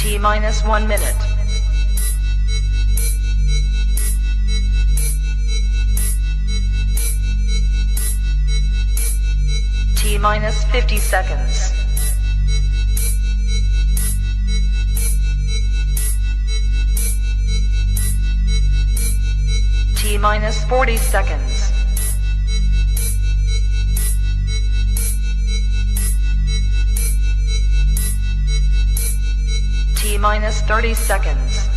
T minus 1 minute. T minus 50 seconds. T minus 40 seconds. T minus 30 seconds.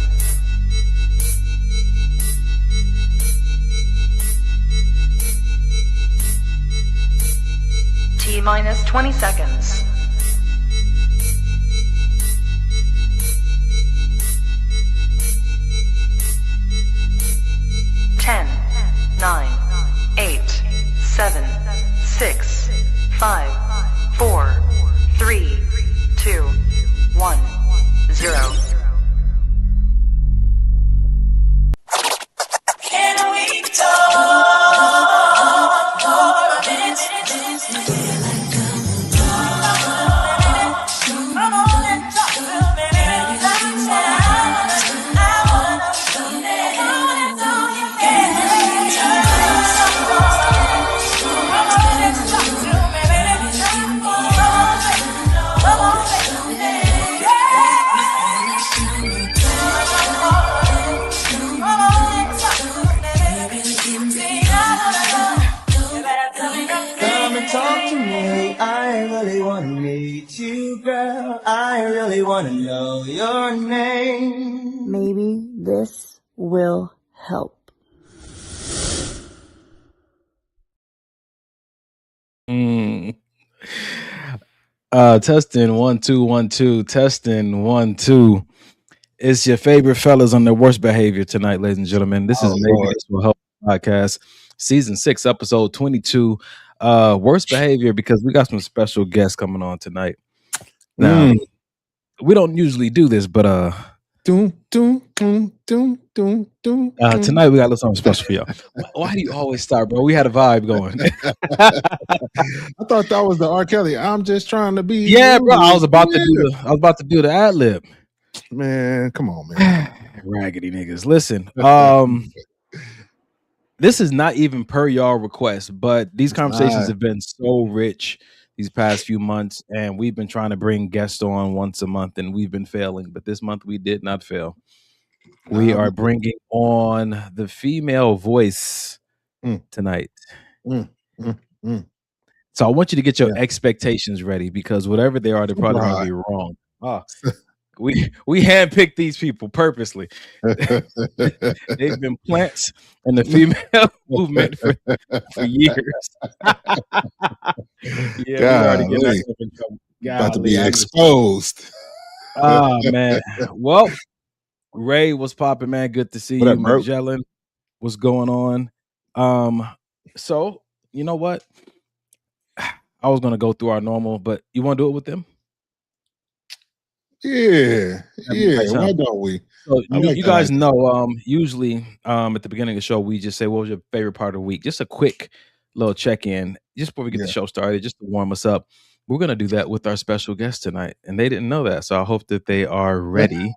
T minus 20 seconds. Ten, 9, 8, 7, 6, 5, 4, 3, 2, 1, 0. Can we talk? I really want to know your name. Maybe this will help. Testing 1 2 1 2. Testing 1 2. It's your favorite fellas on their worst behavior tonight, ladies and gentlemen. This is Maybe This Will Help podcast, season 6, episode 22. Worst behavior, because we got some special guests coming on tonight. Now, we don't usually do this, but tonight we got a little something special for y'all. Why do you always start, bro? We had a vibe going. I thought that was the R. Kelly. I'm just trying to be. Yeah, bro. I was about to do the ad lib. Man, come on, man. Raggedy niggas. Listen, this is not even per y'all request, but these conversations have been so rich these past few months, and we've been trying to bring guests on once a month, and we've been failing. But this month we did not fail. We are bringing on the female voice tonight. So I want you to get your expectations ready, because whatever they are, they're probably going to be wrong. We handpicked these people purposely. They've been plants in the female movement for years. We already get ourselves in trouble. About to be exposed. Oh man. Well, Ray, what's popping, man? Good to see you. Magellan, what's going on? So you know what? I was gonna go through our normal, but you want to do it with them? Yeah. Why don't we? So you guys know, usually at the beginning of the show, we just say, what was your favorite part of the week? Just a quick little check-in, just before we get the show started, just to warm us up. We're going to do that with our special guest tonight, and they didn't know that, so I hope that they are ready.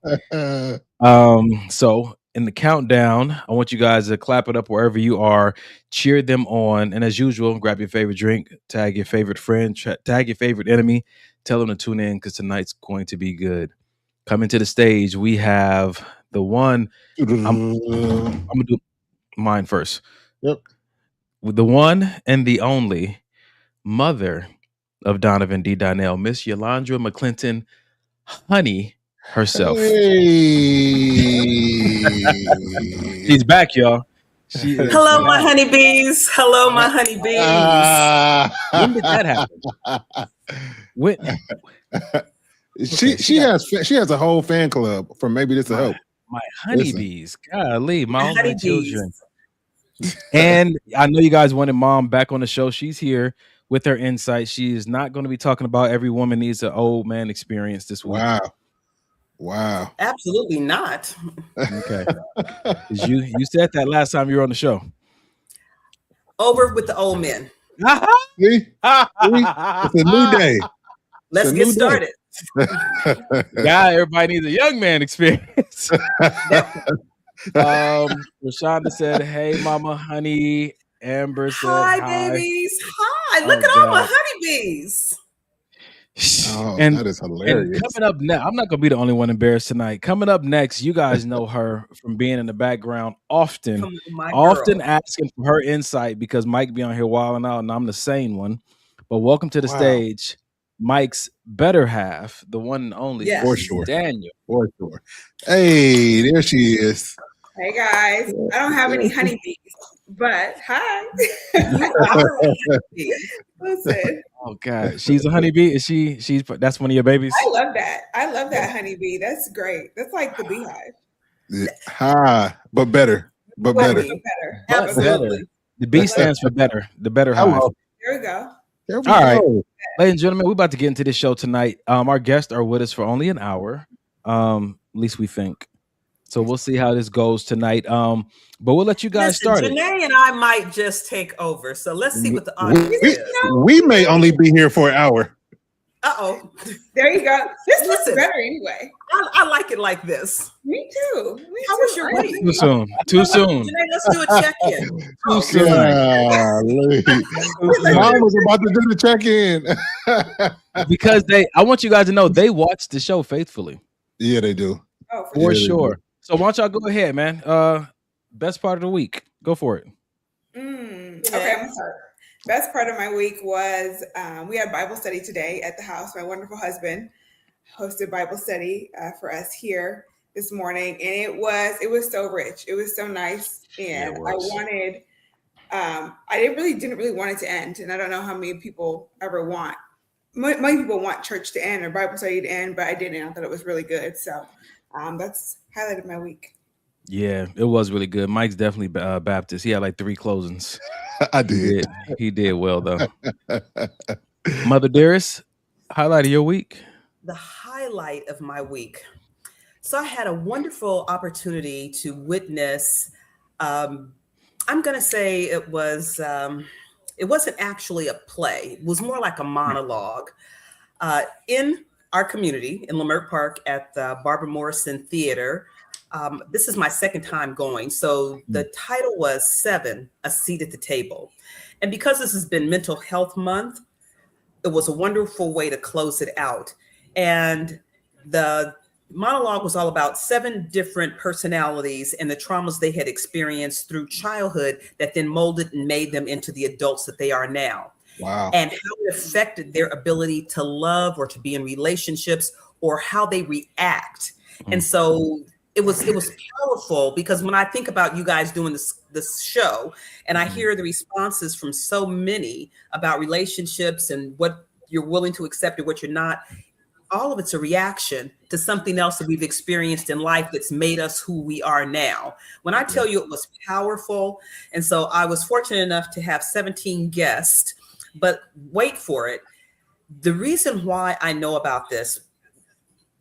So in the countdown, I want you guys to clap it up wherever you are, cheer them on, and as usual, grab your favorite drink, tag your favorite friend, tag your favorite enemy, tell them to tune in, because tonight's going to be good. Coming to the stage, we have the one. I'm gonna do mine first. Yep. With the one and the only mother of Donovan D. Donnell, Miss Yolandra McClinton, honey herself. Hey. She's back, y'all. Hello, my honeybees. Hello, my honeybees. When did that happen? When? She has a whole fan club for Maybe This Will Help. My honeybees. Golly, my only children. And I know you guys wanted mom back on the show. She's here with her insight. She is not going to be talking about every woman needs an old man experience this week. Wow. Absolutely not. Okay. You said that last time you were on the show. Over with the old men. See? It's a new day. Let's get started. Yeah, everybody needs a young man experience. Rashonda said, "Hey, Mama Honey." Amber said, Hi, "Hi." babies. Hi. Oh, Look at all my God. honeybees. Oh, And that is and hilarious. coming up next, I'm not gonna be the only one embarrassed tonight. Coming up next, you guys know her from being in the background often, Come on, my girl. asking for her insight because Mike be on here wilding out, and I'm the sane one. But welcome to the Wow. stage, Mike's better half, the one and only Yes. For sure. Daniel. For sure. Hey, there she is. Hey guys, I don't have any honeybees, but hi. Listen, Oh God, she's a honeybee. Is she? That's one of your babies. I love that. I love that honeybee. That's great. That's like the beehive. Hi, but better. But Well, better. better. But Absolutely. better. The B stands for better. The better hive. Hello. There we go. There we All right. go. Ladies and gentlemen, we're about to get into this show tonight. Our guests are with us for only an hour. At least we think. So we'll see how this goes tonight. But we'll let you guys Listen, start it. Janae and I might just take over. So let's see what the audience is. We may only be here for an hour. Uh-oh. There you go. This looks Listen. better anyway. I like it like this. Me too. How was your week? Too soon. Too soon. Janae, let's do a check-in. Too soon. Golly. Mom was about to do the check-in. Because I want you guys to know they watch the show faithfully. Yeah, they do. Oh, For Yeah, they sure. So why don't y'all go ahead, man? Best part of the week. Go for it. Okay, I'm gonna start. Best part of my week was we had Bible study today at the house. My wonderful husband hosted Bible study for us here this morning, and it was so rich. It was so nice, and I wanted. I didn't really want it to end, and I don't know how many people ever want. Many people want church to end or Bible study to end, but I didn't. I thought it was really good, so that's highlighted my week. Yeah, it was really good. Mike's definitely Baptist. He had like 3 closings. I did. He did well though. Mother Dearest, highlight of your week. The highlight of my week. So I had a wonderful opportunity to witness. I'm going to say it wasn't actually a play. It was more like a monologue in our community in Leimert Park at the Barbara Morrison Theater. This is my second time going. So the title was 7, A Seat at the Table. And because this has been Mental Health Month, it was a wonderful way to close it out. And the monologue was all about 7 different personalities and the traumas they had experienced through childhood that then molded and made them into the adults that they are now. Wow. And how it affected their ability to love or to be in relationships or how they react. And so it was powerful because when I think about you guys doing this show and I hear the responses from so many about relationships and what you're willing to accept and what you're not, all of it's a reaction to something else that we've experienced in life that's made us who we are now. When I tell you it was powerful, and so I was fortunate enough to have 17 guests, but wait for it. The reason why I know about this,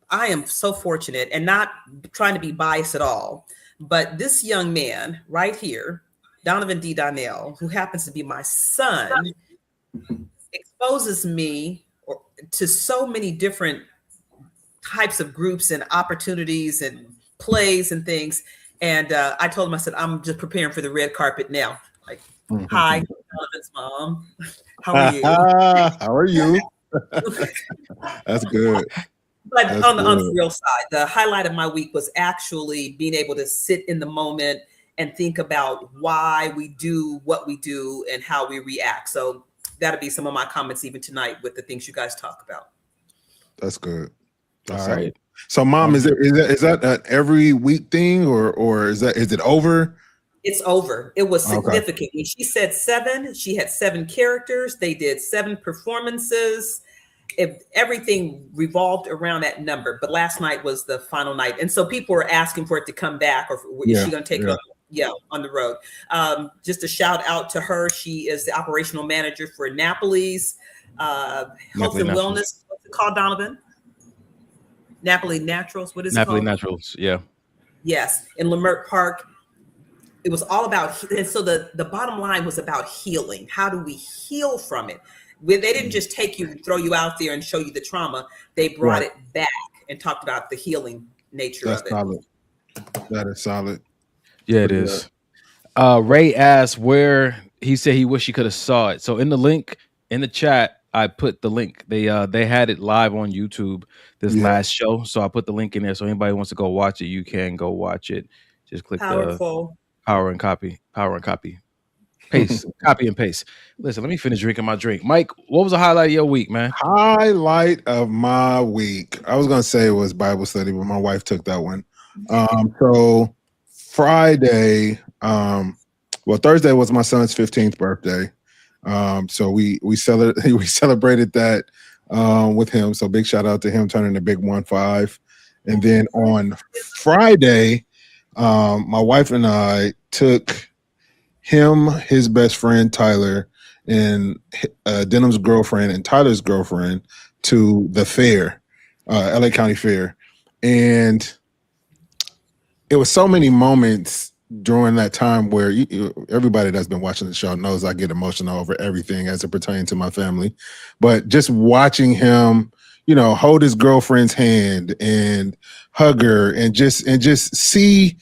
I am so fortunate and not trying to be biased at all, but this young man right here, Donovan D. Donnell, who happens to be my son, exposes me to so many different types of groups and opportunities and plays and things. And I told him, I said, I'm just preparing for the red carpet now. Like, hi, Donovan's mom. How are you? How are you? That's good. But That's on the good. real side, the highlight of my week was actually being able to sit in the moment and think about why we do what we do and how we react. So that'll be some of my comments even tonight with the things you guys talk about. That's good. That's All solid. right. So, Mom, is that an every week thing, or is it over? It's over. It was Okay. significant. When she said 7, she had 7 characters. They did 7 performances. Everything revolved around that number. But last night was the final night. And so people were asking for it to come back, or is she going to take it on the road? Just a shout out to her. She is the operational manager for Napoli's Health and Wellness. What's it called, Donovan? Napoli Naturals. What is Napoli it called? Naturals. Yeah. Yes. In Leimert Park. It was all about, and so the bottom line was about healing. How do we heal from it? They didn't just take you and throw you out there and show you the trauma. They brought it back and talked about the healing nature of it. Solid. That is solid. Yeah, it is. Ray asked where he said he wished he could have saw it. So in the link in the chat, I put the link. They had it live on YouTube this last show. So I put the link in there. So anybody wants to go watch it, you can go watch it. Just click the power and copy. Paste, copy and paste. Listen, let me finish drinking my drink. Mike, what was the highlight of your week, man? Highlight of my week. I was gonna say it was Bible study, but my wife took that one. So Friday, Thursday was my son's 15th birthday. So we celebrated that with him. So big shout out to him turning the big 15. And then on Friday, my wife and I took him, his best friend Tyler, and Denham's girlfriend and Tyler's girlfriend to the fair, LA County Fair. And it was so many moments during that time where everybody that's been watching the show knows I get emotional over everything as it pertains to my family. But just watching him, hold his girlfriend's hand and hug her and just see,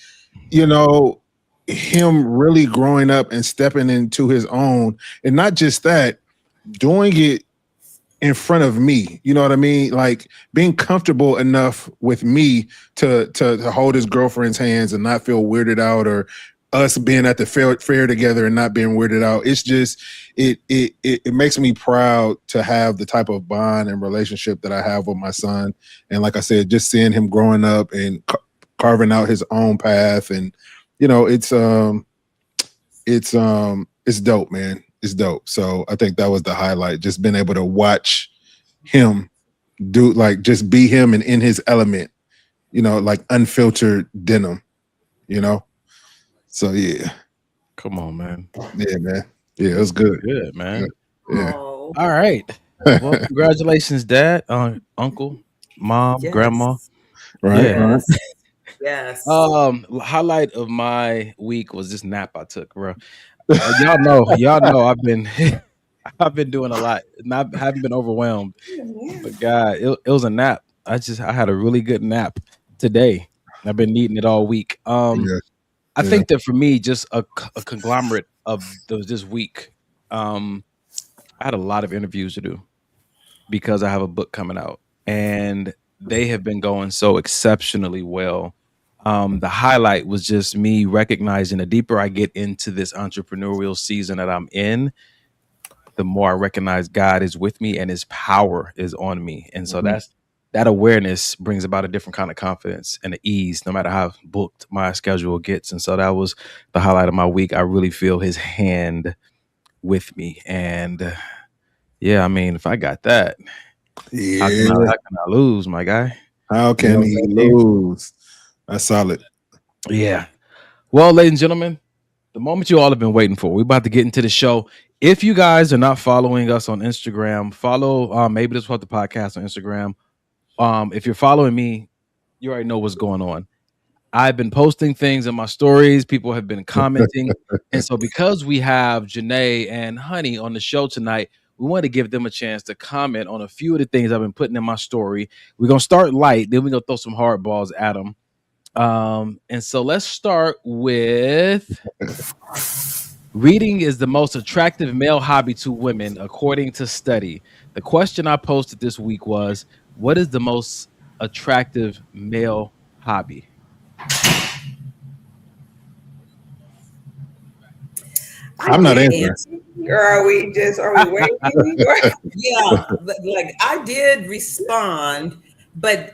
him really growing up and stepping into his own, and not just that, doing it in front of me, you know what I mean? Like being comfortable enough with me to hold his girlfriend's hands and not feel weirded out, or us being at the fair together and not being weirded out. It's just, it makes me proud to have the type of bond and relationship that I have with my son. And like I said, just seeing him growing up and carving out his own path, and it's dope, man. It's dope. So I think that was the highlight, just being able to watch him do, like, just be him and in his element, like unfiltered Denham, So yeah. Come on, man. Yeah, man. Yeah, it was good. Good, man. Yeah. Oh, All right. Well, congratulations, Dad, Uncle, Mom, yes. Grandma. Right. Yeah. Right. Yes. Highlight of my week was this nap I took, bro. Y'all know I've been doing a lot. Haven't been overwhelmed. But God, it was a nap. I had a really good nap today. I've been needing it all week. I think that for me, just a conglomerate of this week, I had a lot of interviews to do because I have a book coming out, and they have been going so exceptionally well. The highlight was just me recognizing the deeper I get into this entrepreneurial season that I'm in, the more I recognize God is with me and his power is on me. And so that awareness brings about a different kind of confidence and ease, no matter how booked my schedule gets. And so that was the highlight of my week. I really feel his hand with me. And yeah, I mean, if I got that, how can I lose, my guy? How can he lose? That's solid. Yeah. Well, ladies and gentlemen, the moment you all have been waiting for, we're about to get into the show. If you guys are not following us on Instagram, follow Maybe This Was the Podcast on Instagram. If you're following me, you already know what's going on. I've been posting things in my stories. People have been commenting. And so because we have Janae and Honey on the show tonight, we want to give them a chance to comment on a few of the things I've been putting in my story. We're going to start light. Then we're going to throw some hard balls at them. And so let's start with reading is the most attractive male hobby to women, according to study. The question I posted this week was, what is the most attractive male hobby? I'm not answering. Or are we waiting? Yeah, like I did respond, but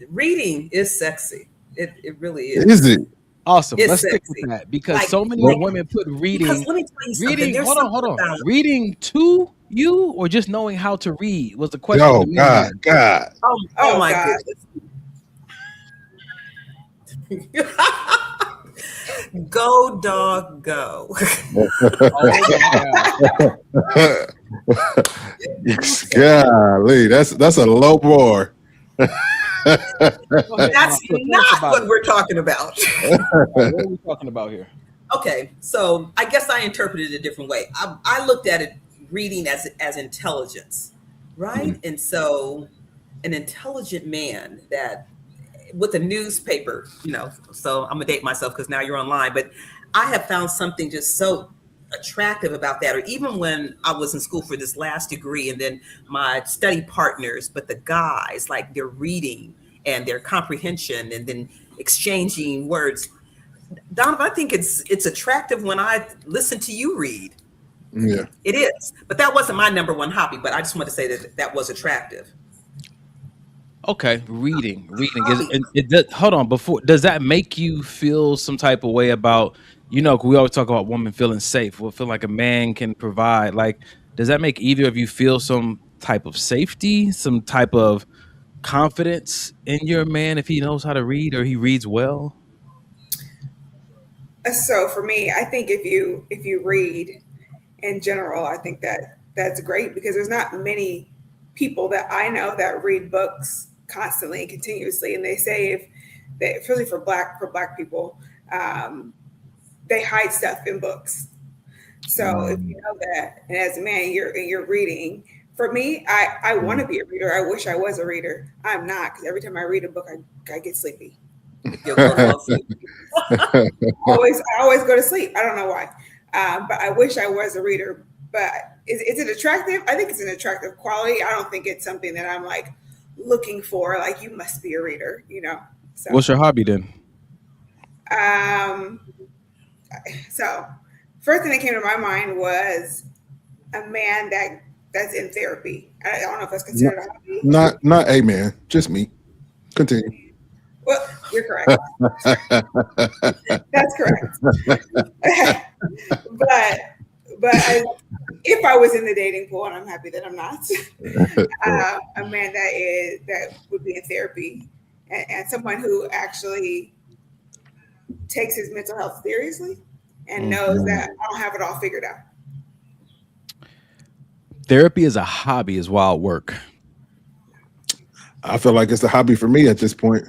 reading is sexy. It really is. Is it? Awesome. It's Let's stick sexy. with that because Like- so many like- women put reading. Because let me tell you something. Reading. There's Hold on. something about- Reading to you, or just knowing how to read was the question. Oh to me. God. Oh my God. goodness. Go dog go. Golly, that's a low bar. That's not what we're talking about. What are we talking about here? Okay, so I guess I interpreted it a different way. I looked at it reading as intelligence, right? And so an intelligent man that with a newspaper, so I'm gonna date myself because now you're online, but I have found something just so attractive about that. Or even when I was in school for this last degree, and then my study partners, but the guys, like their reading and their comprehension, and then exchanging words. Donovan, I think it's attractive when I listen to you read. Yeah, it is. But that wasn't my number one hobby. But I just want to say that was attractive. Okay, reading is hold on, before, does that make you feel some type of way about, we always talk about women feeling safe, we'll feel like a man can provide, like, does that make either of you feel some type of safety, some type of confidence in your man if he knows how to read or he reads well? So for me, I think if you read in general, I think that's great, because there's not many people that I know that read books constantly and continuously. And they say especially for black people, they hide stuff in books. So if you know that, and as a man, you're reading. For me, I want to be a reader. I wish I was a reader. I'm not, because every time I read a book, I get sleepy. I always go to sleep. I don't know why, but I wish I was a reader. But is it attractive? I think it's an attractive quality. I don't think it's something that I'm like looking for. Like, you must be a reader, So, what's your hobby then? So first thing that came to my mind was a man that's in therapy. I don't know if that's considered a hobby. Not a man, just me. Continue. Well, you're correct. That's correct. but if I was in the dating pool, and I'm happy that I'm not, a man that would be in therapy, and someone who actually takes his mental health seriously and knows that I don't have it all figured out. Therapy is a hobby is wild work. I feel like it's a hobby for me at this point.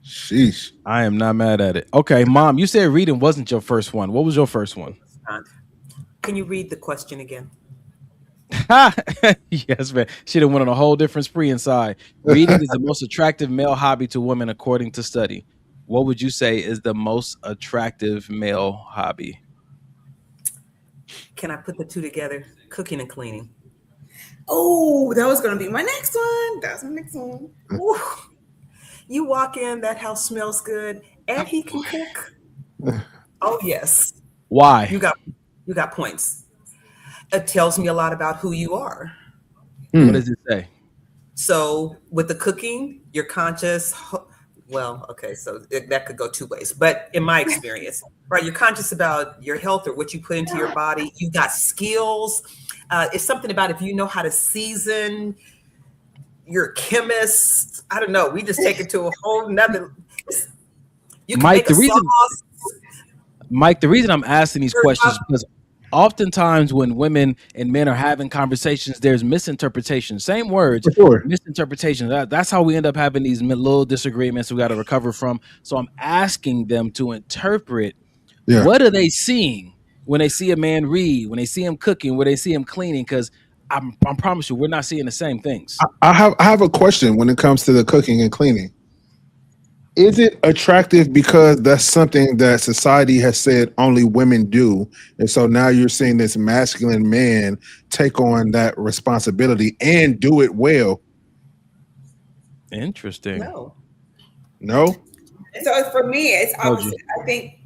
Sheesh. I am not mad at it. Okay, Mom, you said reading wasn't your first one. What was your first one? Can you read the question again? Yes, man. She done went on a whole different spree inside. Reading is the most attractive male hobby to women according to study. What would you say is the most attractive male hobby? Can I put the two together? Cooking and cleaning. Oh, that was going to be my next one. That's my next one. Ooh. You walk in, that house smells good, and he can cook. Oh, yes. Why? You got points. It tells me a lot about who you are. What does it say? So with the cooking, you're conscious. Well, okay, so that could go two ways. But in my experience, right, you're conscious about your health or what you put into your body. You got skills. It's something about if you know how to season. You're a chemist. I don't know. We just take it to a whole nother. You can Mike, make sauce. Mike, the reason I'm asking these questions is because oftentimes when women and men are having conversations, there's misinterpretation. Same words, misinterpretation. That's how we end up having these little disagreements we got to recover from. So I'm asking them to interpret what are they seeing when they see a man read, when they see him cooking, when they see him cleaning, because I promise you, we're not seeing the same things. I have a question when it comes to the cooking and cleaning. Is it attractive because that's something that society has said only women do, and so now you're seeing this masculine man take on that responsibility and do it well? Interesting. No. So for me, it's opposite. I think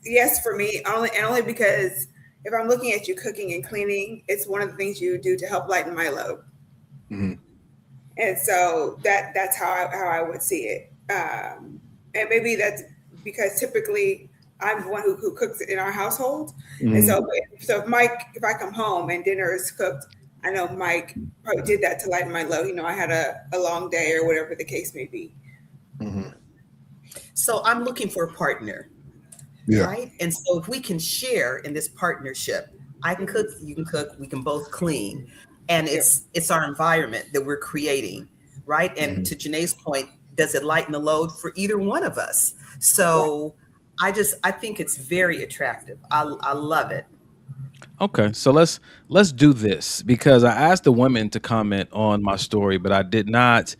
yes for me, only because if I'm looking at you cooking and cleaning, it's one of the things you do to help lighten my load. Mm-hmm. And so that's how I would see it. And maybe that's because typically I'm the one who cooks in our household. Mm-hmm. And so if I come home and dinner is cooked, I know Mike probably did that to lighten my load. I had a long day or whatever the case may be. Mm-hmm. So I'm looking for a partner. Yeah. Right. And so if we can share in this partnership, I can cook, you can cook, we can both clean. And it's our environment that we're creating. Right. And to Janae's point, does it lighten the load for either one of us? So I think it's very attractive. I love it. Okay, so let's do this because I asked the women to comment on my story, but I did not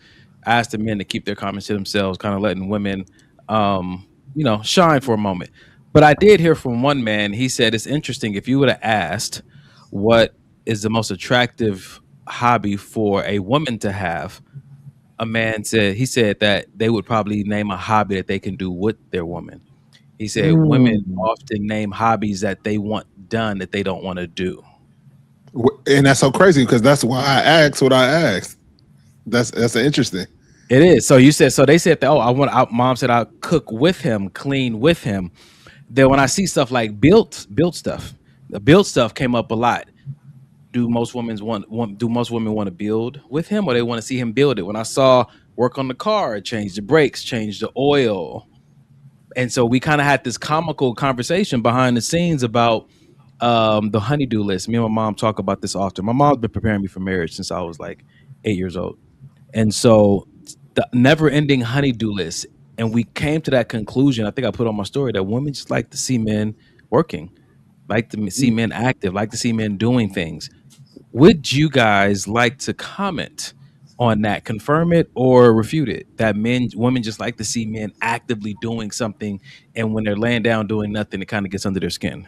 ask the men to keep their comments to themselves, kind of letting women, shine for a moment. But I did hear from one man. He said it's interesting if you would have asked what is the most attractive hobby for a woman to have. A man said he said that they would probably name a hobby that they can do with their woman. He said women Mm. often name hobbies that they want done that they don't want to do. And that's so crazy because that's why I asked what I asked. That's interesting. It is. So you said so they said that mom said I'll cook with him, clean with him. Then when I see stuff like built stuff, the built stuff came up a lot. Do most women want to build with him or they want to see him build it? When I saw work on the car, change the brakes, change the oil. And so we kind of had this comical conversation behind the scenes about the honeydew list. Me and my mom talk about this often. My mom's been preparing me for marriage since I was like 8 years old. And so the never ending honeydew list. And we came to that conclusion. I think I put on my story that women just like to see men working, like to see men active, like to see men doing things. Would you guys like to comment on that? Confirm it or refute it? That women just like to see men actively doing something. And when they're laying down doing nothing, it kind of gets under their skin.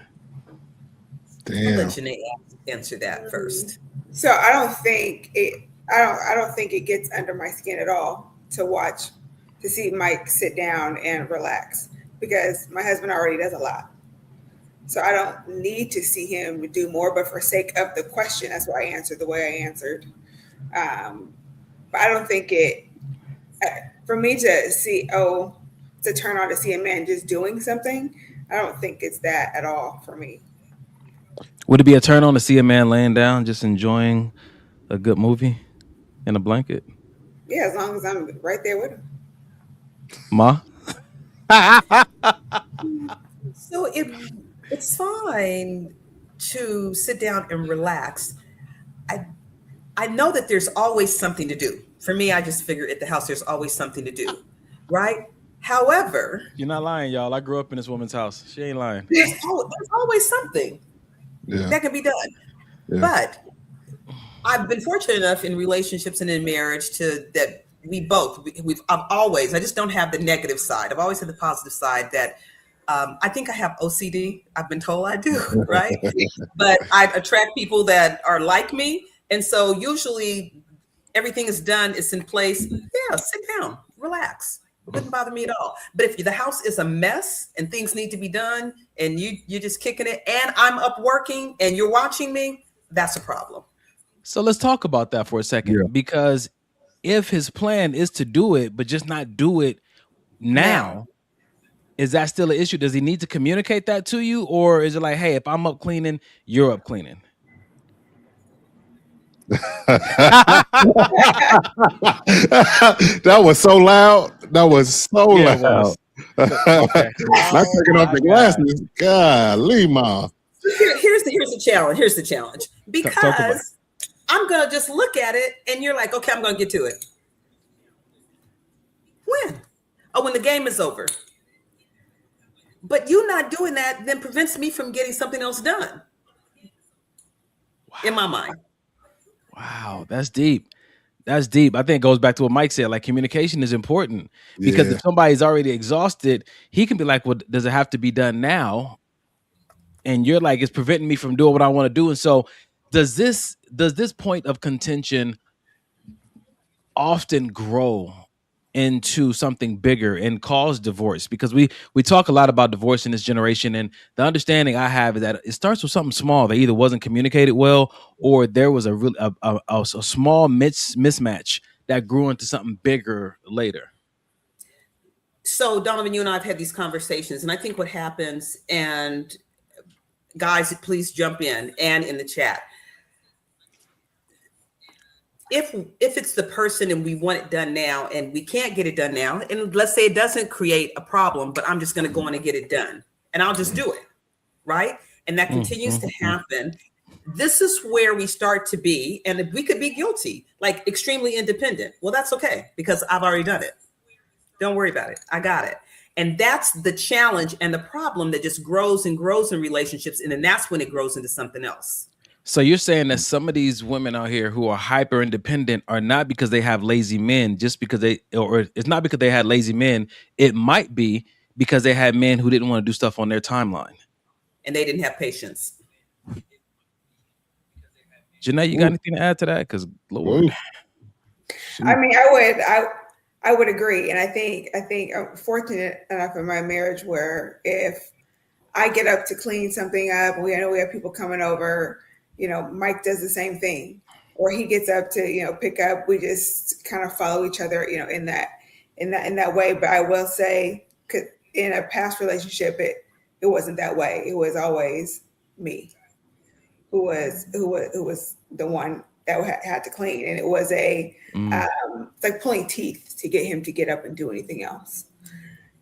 I'll Damn. let Janae answer that first. So I don't think it gets under my skin at all to see Mike sit down and relax because my husband already does a lot. So I don't need to see him do more, but for sake of the question, that's why I answered the way I answered. But I don't think for me to turn on to see a man just doing something, I don't think it's that at all for me. Would it be a turn on to see a man laying down, just enjoying a good movie in a blanket? Yeah, as long as I'm right there with him. Ma? So it's fine to sit down and relax. I know that there's always something to do. For me, I just figure at the house there's always something to do, right? However, You're not lying, y'all. I grew up in this woman's house. She ain't lying. there's always something that can be done. Yeah. But I've been fortunate enough in relationships and in marriage that I've always, I just don't have the negative side. I've always had the positive side that I think I have OCD. I've been told I do, right? But I attract people that are like me. And so usually everything is done, it's in place. Yeah, sit down, relax. It wouldn't bother me at all. But if the house is a mess and things need to be done and you're just kicking it and I'm up working and you're watching me, that's a problem. So let's talk about that for a second, because if his plan is to do it, but just not do it now, is that still an issue? Does he need to communicate that to you? Or is it like, hey, if I'm up cleaning, you're up cleaning? That was so loud. That was so loud. Okay. Not taking off the glasses. Golly, Ma. Here's the challenge. Here's the challenge. Because I'm going to just look at it and you're like, okay, I'm going to get to it. When? Oh, when the game is over. But you not doing that then prevents me from getting something else done. Wow. In my mind. Wow, that's deep. That's deep. I think it goes back to what Mike said. Like, communication is important because if somebody's already exhausted, he can be like, well, does it have to be done now? And you're like, it's preventing me from doing what I want to do. And so does this point of contention often grow into something bigger and cause divorce? Because we talk a lot about divorce in this generation, and the understanding I have is that it starts with something small that either wasn't communicated well or there was a small mismatch that grew into something bigger later. So Donovan, you and I have had these conversations, and I think what happens, and guys, please jump in and in the chat. If it's the person and we want it done now and we can't get it done now, and let's say it doesn't create a problem, but I'm just going to go in and get it done and I'll just do it, right? And that continues to happen. This is where we start to be, and we could be guilty, like extremely independent. Well, that's okay because I've already done it. Don't worry about it. I got it. And that's the challenge and the problem that just grows and grows in relationships. And then that's when it grows into something else. So you're saying that some of these women out here who are hyper independent are not because they have lazy men, just because or it's not because they had lazy men. It might be because they had men who didn't want to do stuff on their timeline. And they didn't have patience. Janae, you got anything to add to that? Because Lord. I mean, I would agree. And I think I'm fortunate enough in my marriage where if I get up to clean something up, we know we have people coming over, you know, Mike does the same thing, or he gets up to, you know, pick up, we just kind of follow each other, you know, in that way. But I will say, in a past relationship, it wasn't that way. It was always me who was the one that had to clean, and it was it's like pulling teeth to get him to get up and do anything else.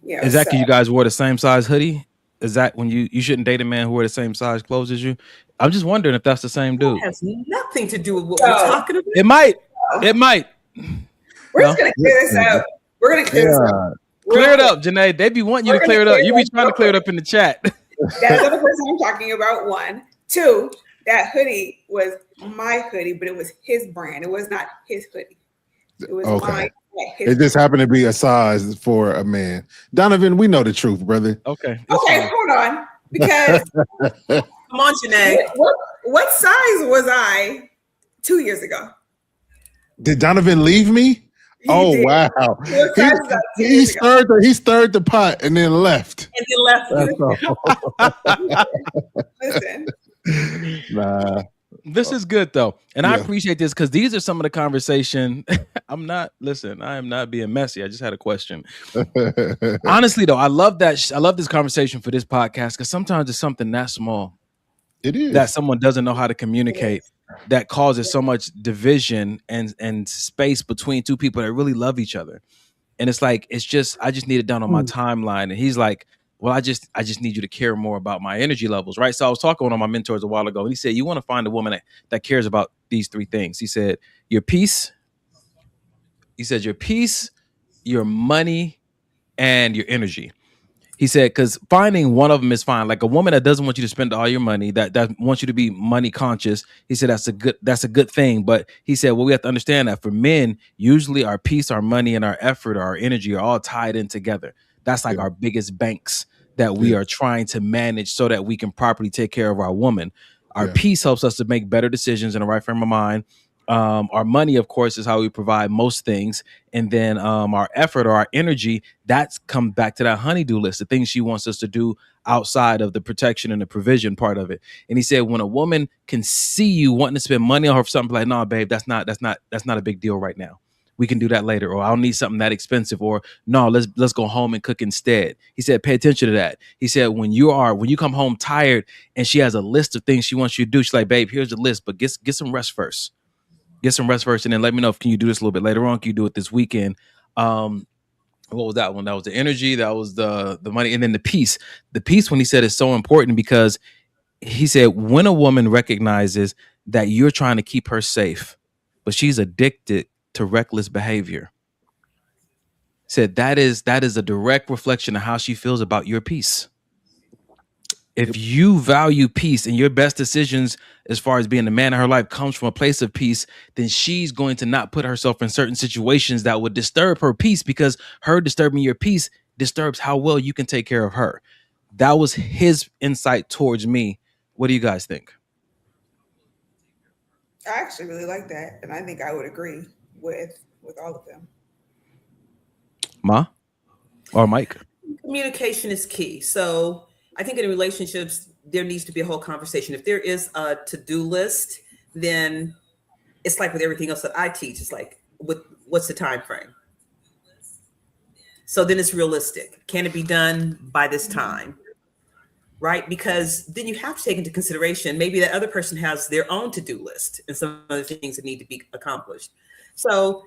You know, is that because you guys wore the same size hoodie? Is that when you shouldn't date a man who wear the same size clothes as you? I'm just wondering if that's the same dude. It has nothing to do with what we're talking about. It might. It might. We're just gonna clear this up. We're gonna clear this up. Clear it up, Janae. They be wanting you to clear it up. You be trying to clear it up in the chat. That's the other person I'm talking about. 1, 2. That hoodie was my hoodie, but it was his brand. It was not his hoodie. It was mine. It just happened to be a size for a man. Donovan, we know the truth, brother. Okay, hold on. Because come on, Janae. What size was I 2 years ago? Did Donovan leave me? He wow. He stirred the pot and then left. Listen. Nah. This is good though. And I appreciate this because these are some of the conversation. I am not being messy. I just had a question. Honestly though, I love that. I love this conversation for this podcast because sometimes it's something that small. It is. That someone doesn't know how to communicate that causes so much division and space between two people that really love each other. And it's like, I just need it done on my timeline. And he's like, well, I just need you to care more about my energy levels, right? So I was talking with one of my mentors a while ago, and he said, you want to find a woman that cares about these 3 things. He said, your peace. He said, your peace, your money, and your energy. He said, because finding one of them is fine. Like a woman that doesn't want you to spend all your money, that wants you to be money conscious. He said, that's a good thing. But he said, well, we have to understand that for men, usually our peace, our money, and our effort, our energy are all tied in together. That's like our biggest banks that we are trying to manage so that we can properly take care of our woman. Our peace helps us to make better decisions in the right frame of mind. Our money, of course, is how we provide most things. And then our effort or our energy, that's come back to that honeydew list, the things she wants us to do outside of the protection and the provision part of it. And he said, when a woman can see you wanting to spend money on her for something, like, no, babe, that's not a big deal right now. We can do that later, or I don't need something that expensive, or no, let's go home and cook instead. He said, pay attention to that. He said, when you come home tired and she has a list of things she wants you to do, she's like, babe, here's the list, but get some rest first. Get some rest first, and then let me know if can you do this a little bit later on. Can you do it this weekend? What was that one? That was the energy. That was the money, and then the peace. The peace, when he said, is so important because he said when a woman recognizes that you're trying to keep her safe, but she's addicted to reckless behavior, said that is a direct reflection of how she feels about your peace. If you value peace and your best decisions as far as being the man in her life comes from a place of peace, then she's going to not put herself in certain situations that would disturb her peace, because her disturbing your peace disturbs how well you can take care of her. That was his insight towards me. What do you guys think? I actually really like that. And I think I would agree with all of them. Ma or Mike? Communication is key. So I think in relationships, there needs to be a whole conversation. If there is a to-do list, then it's like with everything else that I teach. It's like, what's the time frame? So then it's realistic. Can it be done by this time? Right? Because then you have to take into consideration, maybe that other person has their own to-do list and some other things that need to be accomplished. So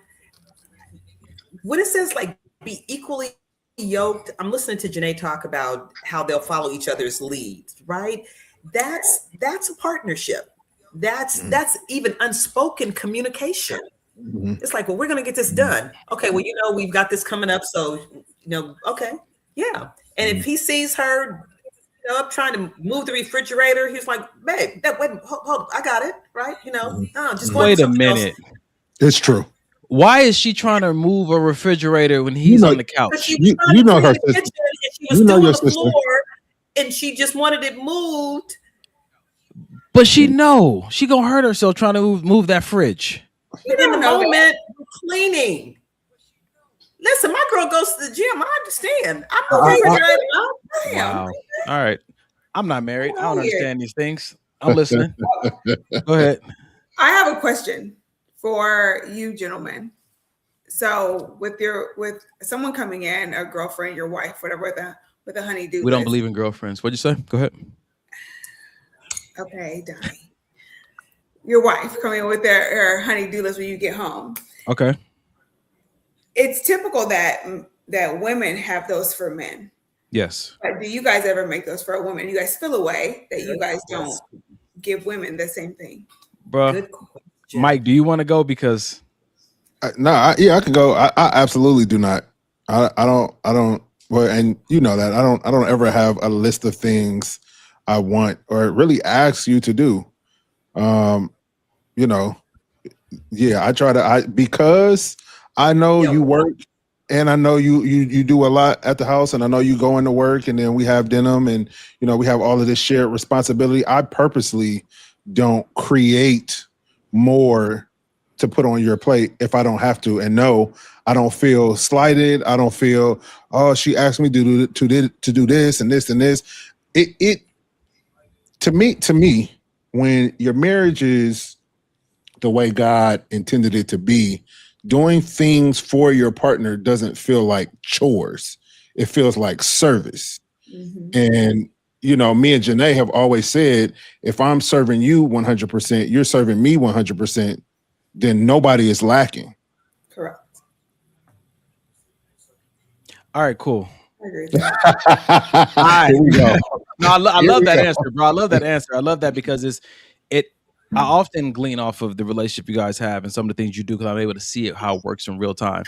when it says like be equally yoked, I'm listening to Janae talk about how they'll follow each other's leads, right? That's a partnership. That's even unspoken communication. Mm-hmm. It's like, well, we're going to get this done. Okay, well, we've got this coming up. So, okay. Yeah. And if he sees her up trying to move the refrigerator, he's like, babe, hold, I got it, right? Just go Wait into a something else. minute. It's true. Why is she trying to move a refrigerator when he's on the But couch? she was trying You to know clean her the sister. kitchen, and she was You know doing your the sister. floor, and she just wanted it moved. But she gonna hurt herself trying to move that fridge. And in the don't know that. moment, we're cleaning. Listen, my girl goes to the gym. I understand. I'm I- a refrigerator. Wow. All right. I'm not married. I don't Oh, yeah. understand these things. I'm listening. Go ahead. I have a question for you gentlemen. So with someone coming in, a girlfriend, your wife, whatever, with a honey-do We don't list. believe in girlfriends. What'd you say? Go ahead. Okay, Donnie. Your wife coming in with her honey-do list when you get home. Okay. It's typical that women have those for men. Yes. But do you guys ever make those for a woman? You guys feel a way that you guys don't give women the same thing. Bruh. Good question. Mike, do you want to go? Because I can go. I absolutely do not. I don't. Well, and you know that I don't ever have a list of things I want or really ask you to do. I try to. Because I know you work, and I know you do a lot at the house, and I know you go into work, and then we have denim, and we have all of this shared responsibility. I purposely don't create more to put on your plate if I don't have to. And no, I don't feel slighted. I don't feel, oh, she asked me to do this and this and this. It to me, when your marriage is the way God intended it to be, doing things for your partner doesn't feel like chores. It feels like service. Mm-hmm. And me and Janae have always said, if I'm serving you 100%, you're serving me 100%, then nobody is lacking. Correct. all right, cool. I agree with that. All right. Here we go. No, I Here love we that go. answer, bro. I love that answer. I love that because I often glean off of the relationship you guys have and some of the things you do because I'm able to see how it works in real time.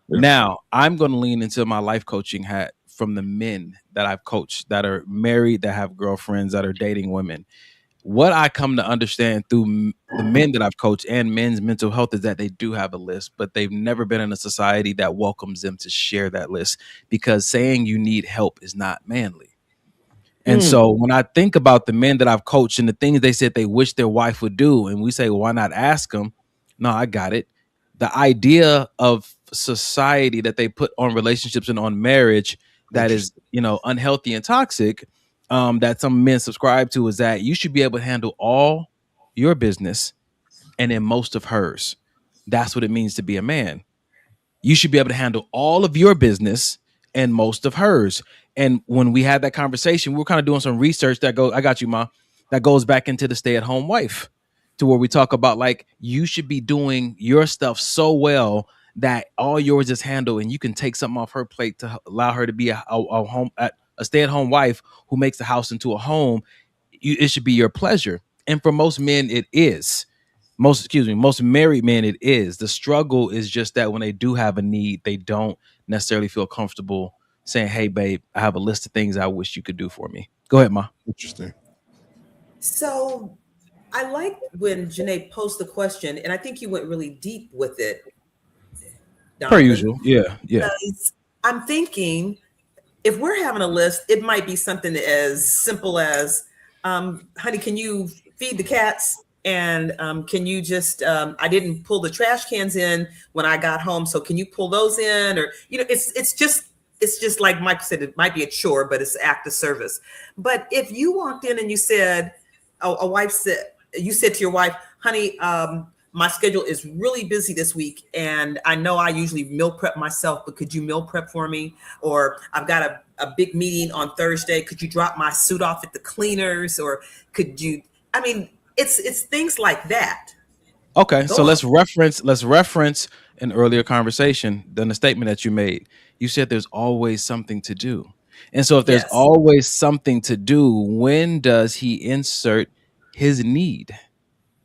Yeah. Now, I'm going to lean into my life coaching hat from the men that I've coached that are married, that have girlfriends, that are dating women. What I come to understand through the men that I've coached and men's mental health is that they do have a list, but they've never been in a society that welcomes them to share that list because saying you need help is not manly. And so when I think about the men that I've coached and the things they said they wish their wife would do, and we say, well, why not ask them? No, I got it. The idea of society that they put on relationships and on marriage that is, unhealthy and toxic, that some men subscribe to, is that you should be able to handle all your business and then most of hers. That's what it means to be a man. You should be able to handle all of your business and most of hers. And when we had that conversation, we were kind of doing some research I got you, Ma, that goes back into the stay-at-home wife, to where we talk about like you should be doing your stuff so well that all yours is handled and you can take something off her plate to allow her to be a stay-at-home wife who makes the house into a home. It should be your pleasure. And for most men, it is. Most married men, it is. The struggle is just that when they do have a need, they don't necessarily feel comfortable saying, hey, babe, I have a list of things I wish you could do for me. Go ahead, Ma. Interesting. So I like when Janae posed the question, and I think you went really deep with it. Per Donovan. usual. Yeah. Because I'm thinking if we're having a list, it might be something as simple as, honey, can you feed the cats? And can you just, I didn't pull the trash cans in when I got home. So can you pull those in? Or, it's just like Mike said, it might be a chore, but it's an act of service. But if you walked in and you said, you said to your wife, honey, my schedule is really busy this week. And I know I usually meal prep myself, but could you meal prep for me? Or I've got a big meeting on Thursday. Could you drop my suit off at the cleaners? Or could you, it's things like that. Okay, so let's reference an earlier conversation, then the statement that you made. You said there's always something to do. And so if there's always something to do, when does he insert his need?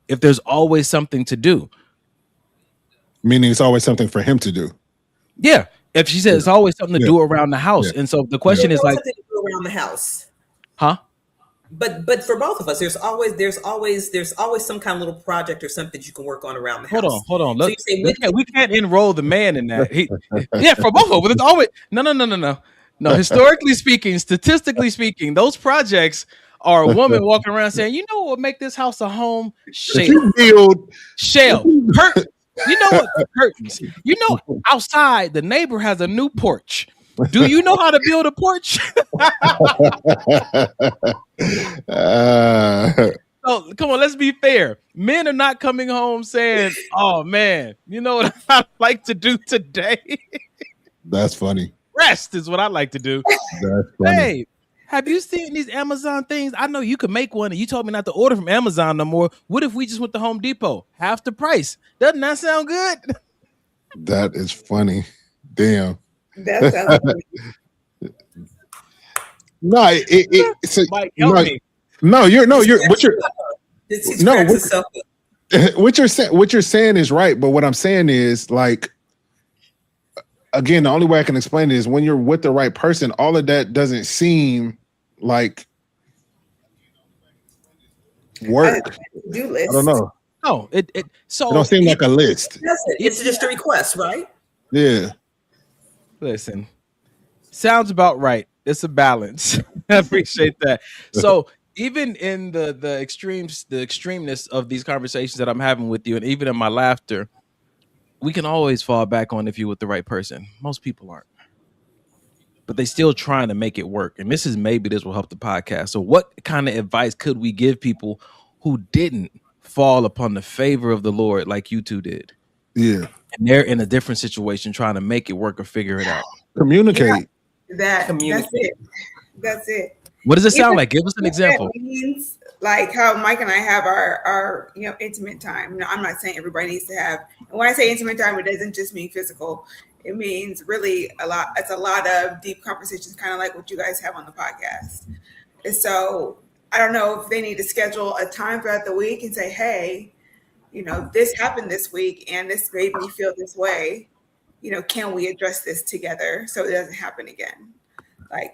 If there's always something to do. Meaning it's always something for him to do. Yeah. If she said it's always something to Yeah. do around the house, Yeah. and so the question is like, something to do around the house. huh? But for both of us, there's always some kind of little project or something you can work on around the house. Hold on. So Look, you say we can't enroll the man in that. Yeah, for both of us, it's always no. Historically speaking, statistically speaking, those projects are a woman walking around saying, "You know what would make this house a home? If you build, Curtains. You know what? Curtains. You know, outside the neighbor has a new porch. Do you know how to build a porch?" So come on, let's be fair. Men are not coming home saying, "Oh man, you know what I'd like to do today? That's funny. Rest is what I like to do." That's funny. Hey, have you seen these Amazon things? I know you can make one, and you told me not to order from Amazon no more. What if we just went to Home Depot? Half the price. Doesn't that sound good? That is funny. Damn. That sounds funny. No, it's Mike, help me. you're what you're No, what you're saying is right, but what I'm saying is, like, again, the only way I can explain it is when you're with the right person, all of that doesn't seem like work. Do list. I don't know. No, it don't seem like a list. It's just a request, right? Yeah. Listen, sounds about right. It's a balance. I appreciate that. So even in the extremes, the extremeness of these conversations that I'm having with you, and even in my laughter, we can always fall back on if you're with the right person. Most people aren't, but they still trying to make it work. And this will help the podcast. So what kind of advice could we give people who didn't fall upon the favor of the Lord like you two did? Yeah. And they're in a different situation trying to make it work or figure it out. Communicate. That's it. What does it sound like? Give us an example. That means, like how Mike and I have our intimate time. I'm not saying everybody needs to have. And when I say intimate time, it doesn't just mean physical. It means really a lot. It's a lot of deep conversations, kind of like what you guys have on the podcast. And so I don't know if they need to schedule a time throughout the week and say, hey, this happened this week and this made me feel this way. Can we address this together so it doesn't happen again? Like,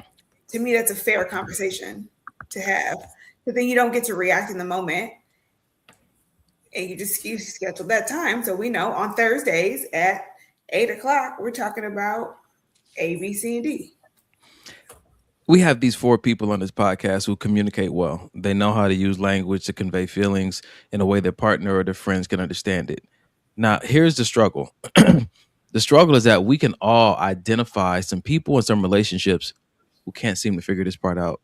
to me, that's a fair conversation to have. But then you don't get to react in the moment. And you schedule that time. So we know on Thursdays at 8:00, we're talking about A, B, C, and D. We have these 4 people on this podcast who communicate well. They know how to use language to convey feelings in a way their partner or their friends can understand it. Now, here's the struggle. The struggle is that we can all identify some people and some relationships who can't seem to figure this part out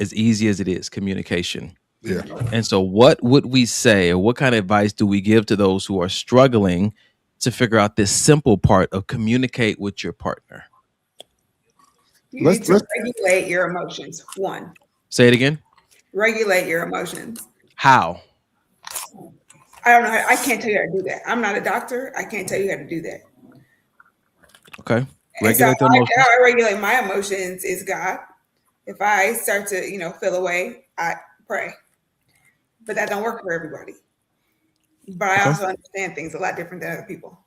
as easy as it is communication. Yeah. And so what would we say, or what kind of advice do we give to those who are struggling to figure out this simple part of communicate with your partner? You need to regulate your emotions. 1. Say it again. Regulate your emotions. How? I don't know. I can't tell you how to do that. I'm not a doctor. I can't tell you how to do that. Okay. Regulate the emotions. How I regulate my emotions is God. If I start to, feel away, I pray. But that don't work for everybody. But I also understand things a lot different than other people.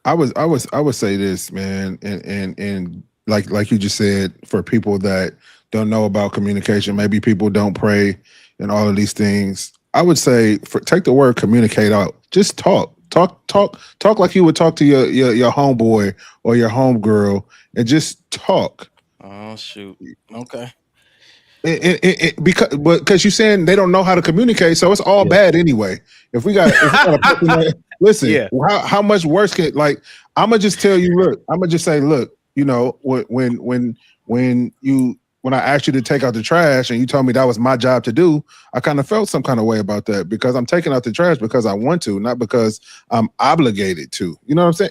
I would say this, man, and like you just said, for people that don't know about communication, maybe people don't pray and all of these things. I would say take the word communicate out. Just talk like you would talk to your homeboy or your homegirl, and just talk. Oh shoot. Okay. Because you're saying they don't know how to communicate, so it's all bad anyway. If we got a person that, listen, how much worse can, like, I'm gonna just tell you, look, I'm gonna just say, look, when I asked you to take out the trash and you told me that was my job to do, I kind of felt some kind of way about that, because I'm taking out the trash because I want to, not because I'm obligated to. You know what I'm saying?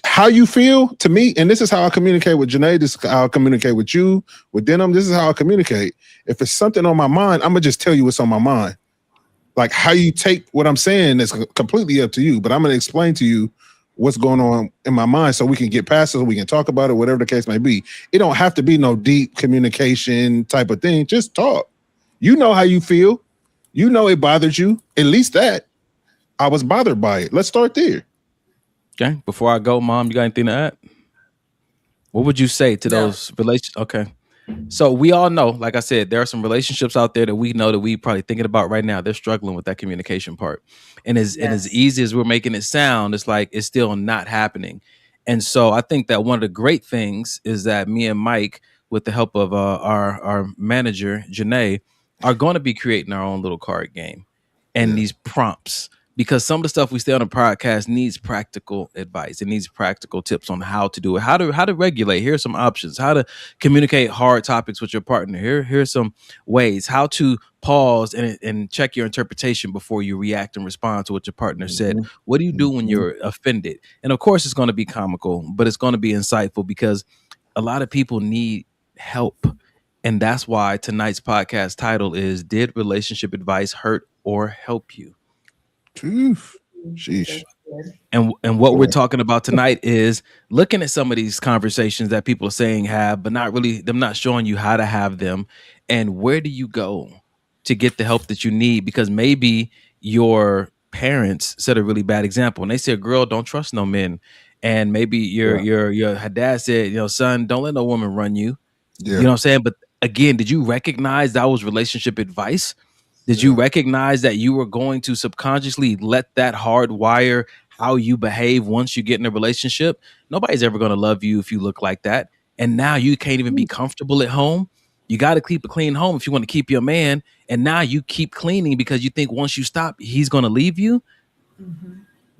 How you feel to me, and this is how I communicate with Janae, this is how I communicate with you, with Denim, this is how I communicate. If it's something on my mind, I'm gonna just tell you what's on my mind. Like, how you take what I'm saying is completely up to you, but I'm gonna explain to you what's going on in my mind so we can get past it, so we can talk about it, whatever the case may be. It don't have to be no deep communication type of thing. Just talk. You know how you feel. You know it bothered you. At least that. I was bothered by it. Let's start there. Okay. Before I go, Mom, you got anything to add? What would you say to No. those relations? Okay. So we all know, like I said, there are some relationships out there that we know that we probably thinking about right now. They're struggling with that communication part. And as Yes. easy as we're making it sound, it's like it's still not happening. And so I think that one of the great things is that me and Mike, with the help of our manager, Janae, are going to be creating our own little card game and Yeah. these prompts. Because some of the stuff we say on the podcast needs practical advice. It needs practical tips on how to do it, how to regulate. Here's some options. How to communicate hard topics with your partner. Here's some ways. How to pause and check your interpretation before you react and respond to what your partner said. Mhm. What do you do when Mhm. you're offended? And of course, it's going to be comical, but it's going to be insightful because a lot of people need help. And that's why tonight's podcast title is Did Relationship Advice Hurt or Help You? Oof. Sheesh. That's good. And what we're Boy. talking about tonight is looking at some of these conversations that people are saying have, but not really them not showing you how to have them. And where do you go to get the help that you need? Because maybe your parents set a really bad example and they said, girl, don't trust no men. And maybe your dad said, son, don't let no woman run you. Yeah. You know what I'm saying? But again, did you recognize that was relationship advice? Did you recognize that you were going to subconsciously let that hardwire how you behave once you get in a relationship? Nobody's ever going to love you if you look like that. And now you can't even be comfortable at home. You got to keep a clean home if you want to keep your man. And now you keep cleaning because you think once you stop, he's going to leave you.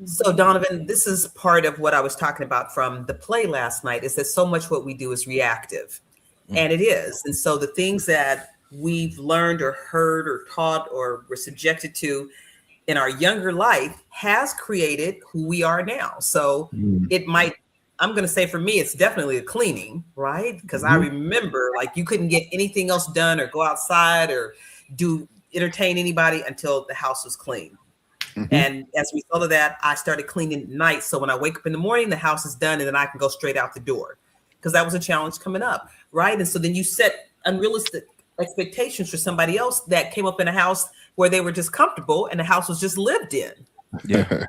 So Donovan, this is part of what I was talking about from the play last night, is that so much what we do is reactive. And it is. And so the things that we've learned or heard or taught or were subjected to in our younger life has created who we are now. So it might, I'm going to say for me, it's definitely a cleaning, right? Because I remember like you couldn't get anything else done or go outside or entertain anybody until the house was clean. And as a result of that, I started cleaning at night. So when I wake up in the morning, the house is done and then I can go straight out the door because that was a challenge coming up, right? And so then you set unrealistic expectations for somebody else that came up in a house where they were just comfortable and the house was just lived in. Yeah.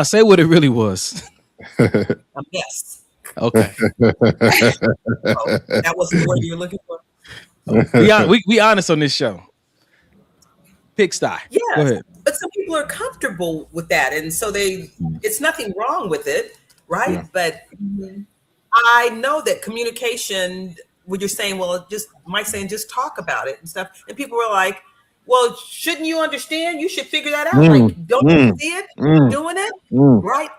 Say what it really was. A mess. Okay. So that wasn't the word you were looking for. We honest on this show. Pigsty. Yes. Go ahead. But some people are comfortable with that. And so it's nothing wrong with it, right? Yeah. But I know that communication, when you're saying, well, just talk about it and stuff. And people were like, well, shouldn't you understand? You should figure that out. Like, don't you see it? Doing it? Right?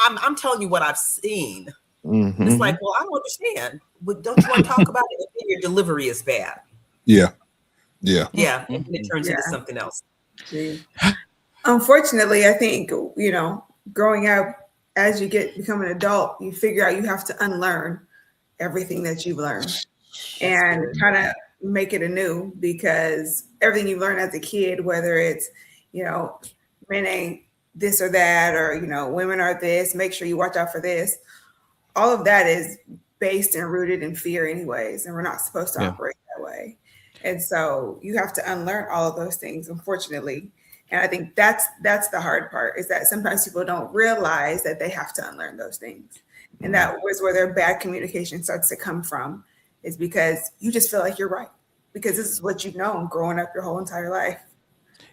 I'm telling you what I've seen. It's like, well, I don't understand. But don't you want to talk about it? And your delivery is bad. Yeah. And it turns into something else. Unfortunately, I think, growing up, as you become an adult, you figure out you have to unlearn everything that you've learned and kind of make it anew, because everything you learned as a kid, whether it's, men ain't this or that, or, women are this, make sure you watch out for this. All of that is based and rooted in fear anyways, and we're not supposed to operate that way. And so you have to unlearn all of those things, unfortunately. And I think that's the hard part, is that sometimes people don't realize that they have to unlearn those things. And that was where their bad communication starts to come from, is because you just feel like you're right, because this is what you've known growing up your whole entire life.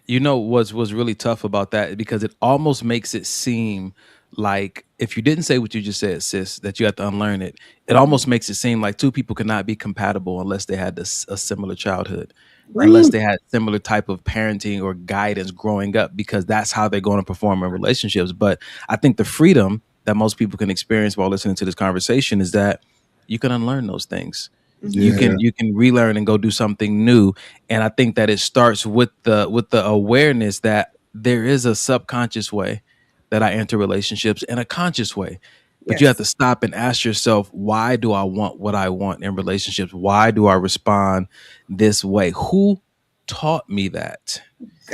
What's really tough about that, because it almost makes it seem like if you didn't say what you just said, sis, that you have to unlearn it, it almost makes it seem like two people cannot be compatible unless they had a similar childhood, unless they had similar type of parenting or guidance growing up, because that's how they're going to perform in relationships. But I think the freedom that most people can experience while listening to this conversation is that you can unlearn those things. You can relearn and go do something new. And I think that it starts with the awareness that there is a subconscious way that I enter relationships and a conscious way. But you have to stop and ask yourself, why do I want what I want in relationships? Why do I respond this way? Who taught me that?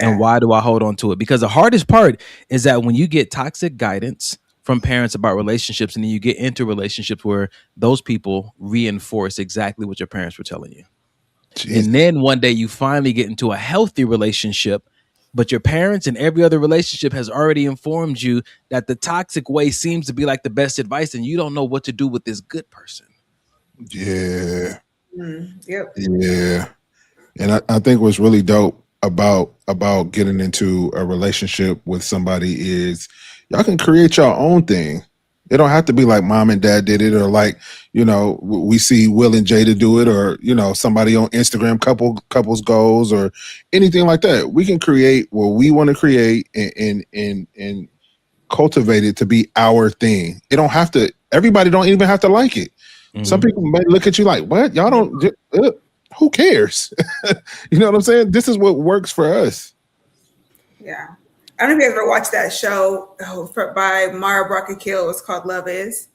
And why do I hold on to it? Because the hardest part is that when you get toxic guidance from parents about relationships, and then you get into relationships where those people reinforce exactly what your parents were telling you. And then one day you finally get into a healthy relationship, but your parents and every other relationship has already informed you that the toxic way seems to be like the best advice, and you don't know what to do with this good person. Yeah. Yep. Yeah. And I think what's really dope about getting into a relationship with somebody is y'all can create your own thing. It don't have to be like mom and dad did it, or like, you know, we see Will and Jada do it, or, you know, somebody on Instagram couples goals or anything like that. We can create what we want to create and cultivate it to be our thing. It don't have to, everybody don't even have to like it. Some people may look at you like, what? Y'all don't, who cares? You know what I'm saying? This is what works for us. Yeah. I don't know if you ever watched that show by Mara Brock Akil. It was called Love Is.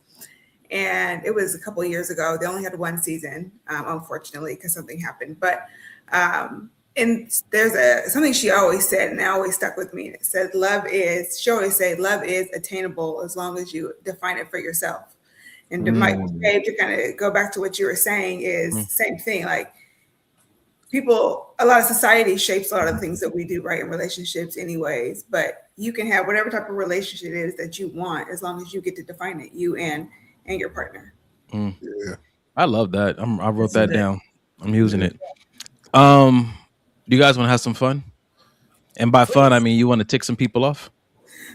And it was a couple of years ago. They only had one season, unfortunately, because something happened. But and there's something she always said, and it always stuck with me. It said, she always said, love is attainable as long as you define it for yourself. And to kind of go back to what you were saying is the same thing. Like, a lot of society shapes a lot of the things that we do, right, in relationships anyways, but you can have whatever type of relationship it is that you want as long as you get to define it, you and your partner. Yeah. I love that. I wrote that down. I'm using it. Do you guys want to have some fun? And by fun, I mean, you want to tick some people off?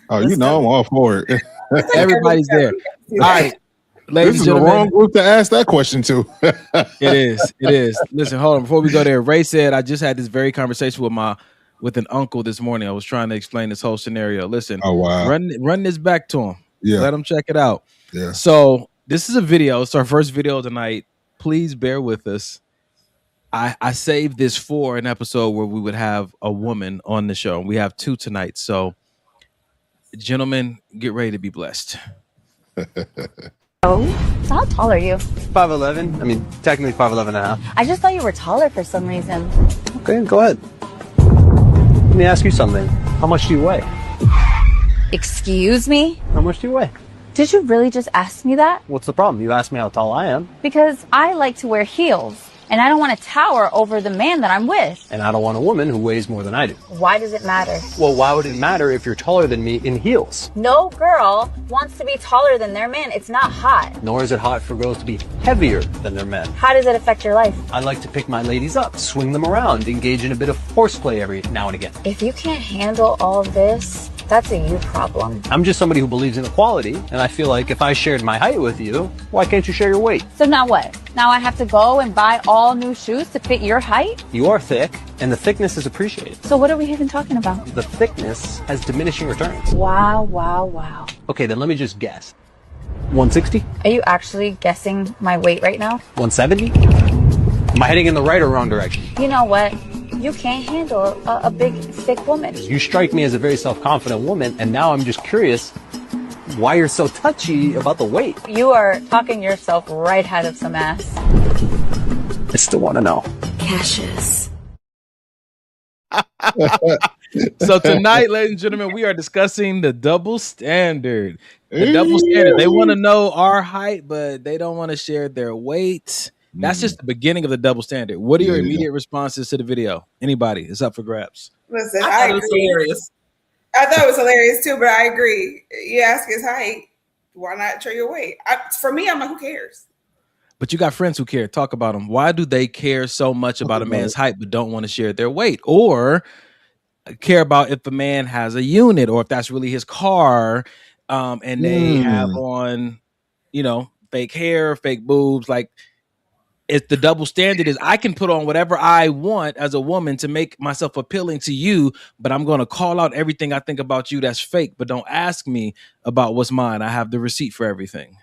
Oh, you know, I'm all for it. Everybody's there. All right. Ladies This is and the gentlemen, wrong group to ask that question to. It is. Listen, hold on. Before we go there, Ray said, I just had this very conversation with an uncle this morning. I was trying to explain this whole scenario. Listen, Oh, wow. run this back to him. Yeah. Let him check it out. Yeah. So this is a video. It's our first video tonight. Please bear with us. I saved this for an episode where we would have a woman on the show. We have two tonight. So, gentlemen, get ready to be blessed. Oh, so how tall are you? 5'11". I mean, technically 5'11 and a half. I just thought you were taller for some reason. Okay, go ahead. Let me ask you something. How much do you weigh? Excuse me? How much do you weigh? Did you really just ask me that? What's the problem? You asked me how tall I am. Because I like to wear heels, and I don't want to tower over the man that I'm with. And I don't want a woman who weighs more than I do. Why does it matter? Well, why would it matter if you're taller than me in heels? No girl wants to be taller than their man. It's not hot. Nor is it hot for girls to be heavier than their men. How does it affect your life? I like to pick my ladies up, swing them around, engage in a bit of horseplay every now and again. If you can't handle all this, that's a you problem. I'm just somebody who believes in equality, and I feel like if I shared my height with you, why can't you share your weight? So now what? Now I have to go and buy all new shoes to fit your height? You are thick, and the thickness is appreciated. So what are we even talking about? The thickness has diminishing returns. Wow, wow, wow. Okay, then let me just guess. 160? Are you actually guessing my weight right now? 170? Am I heading in the right or wrong direction? You know what? You can't handle a big, thick woman. You strike me as a very self-confident woman, and now I'm just curious why you're so touchy about the weight. You are talking yourself right out of some ass. I still want to know. Cassius. So tonight, ladies and gentlemen, we are discussing the double standard. The double standard. They want to know our height, but they don't want to share their weight. That's just the beginning of the double standard. What are your immediate responses to the video? Anybody? It's up for grabs. Listen, I I thought it was agree. hilarious. I thought it was hilarious too, but I agree. You ask his height, why not show your weight? For me, I'm like, who cares? But you got friends who care. Talk about them. Why do they care so much about a man's height but don't want to share their weight? Or care about if the man has a unit or if that's really his car, and they have on, fake hair, fake boobs. Like, if the double standard is I can put on whatever I want as a woman to make myself appealing to you, but I'm going to call out everything I think about you that's fake, but don't ask me about what's mine. I have the receipt for everything.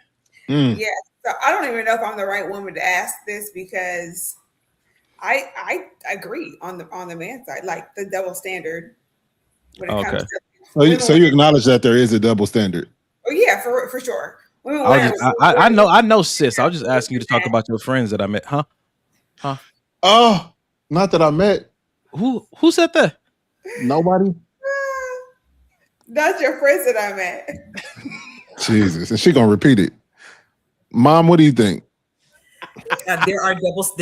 Yeah. So I don't even know if I'm the right woman to ask this because I agree on the man's side, like the double standard when it comes to so you acknowledge that there is a double standard. Oh yeah, for sure. I know, sis. I was just asking you to talk about your friends that I met, huh? Oh, not that I met. Who said that? Nobody. That's your friends that I met. Jesus, and she gonna repeat it. Mom, what do you think? there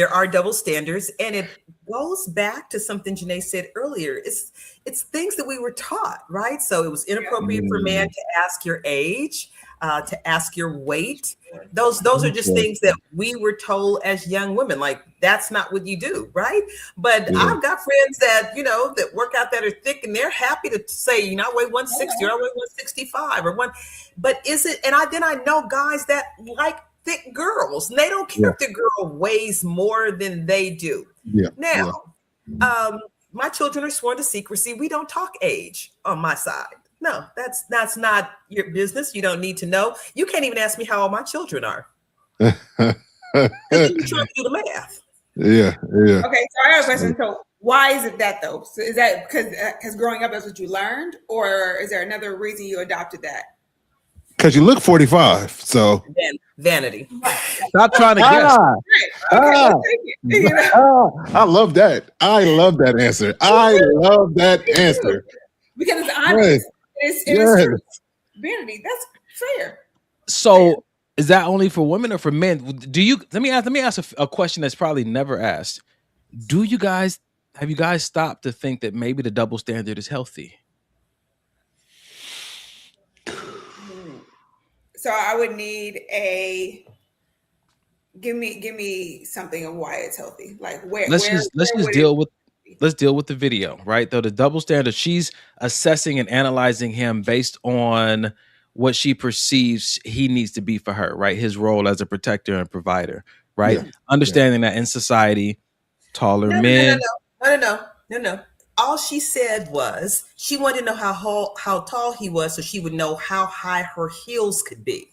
are double standards, and it goes back to something Janae said earlier. It's things that we were taught, right? So it was inappropriate for a man to ask your age, to ask your weight. Those are just things that we were told as young women. Like, that's not what you do, right? But I've got friends that, you know, that work out that are thick, and they're happy to say, you know, I weigh 160 or I weigh 165 or one. But is it? And then I know guys that like thick girls, and they don't care if the girl weighs more than they do. Now, my children are sworn to secrecy. We don't talk age on my side. No, that's not your business. You don't need to know. You can't even ask me how old my children are. You're trying to do the math. Yeah. Okay, so I have a question. So why is it that though? So is that because growing up that's what you learned, or is there another reason you adopted that? Because you look 45, so vanity. Stop trying to guess. I love that. I love that answer. I love that answer. Because it's honest. It's true. Vanity. That's fair. So is that only for women or for men? Let me ask a question that's probably never asked. Have you guys stopped to think that maybe the double standard is healthy? So I would need give me something of why it's healthy. Like let's deal with the video, right? Though the double standard, she's assessing and analyzing him based on what she perceives he needs to be for her, right? His role as a protector and provider, right? Yeah. Understanding that in society, taller men. No. All she said was she wanted to know how tall he was, so she would know how high her heels could be.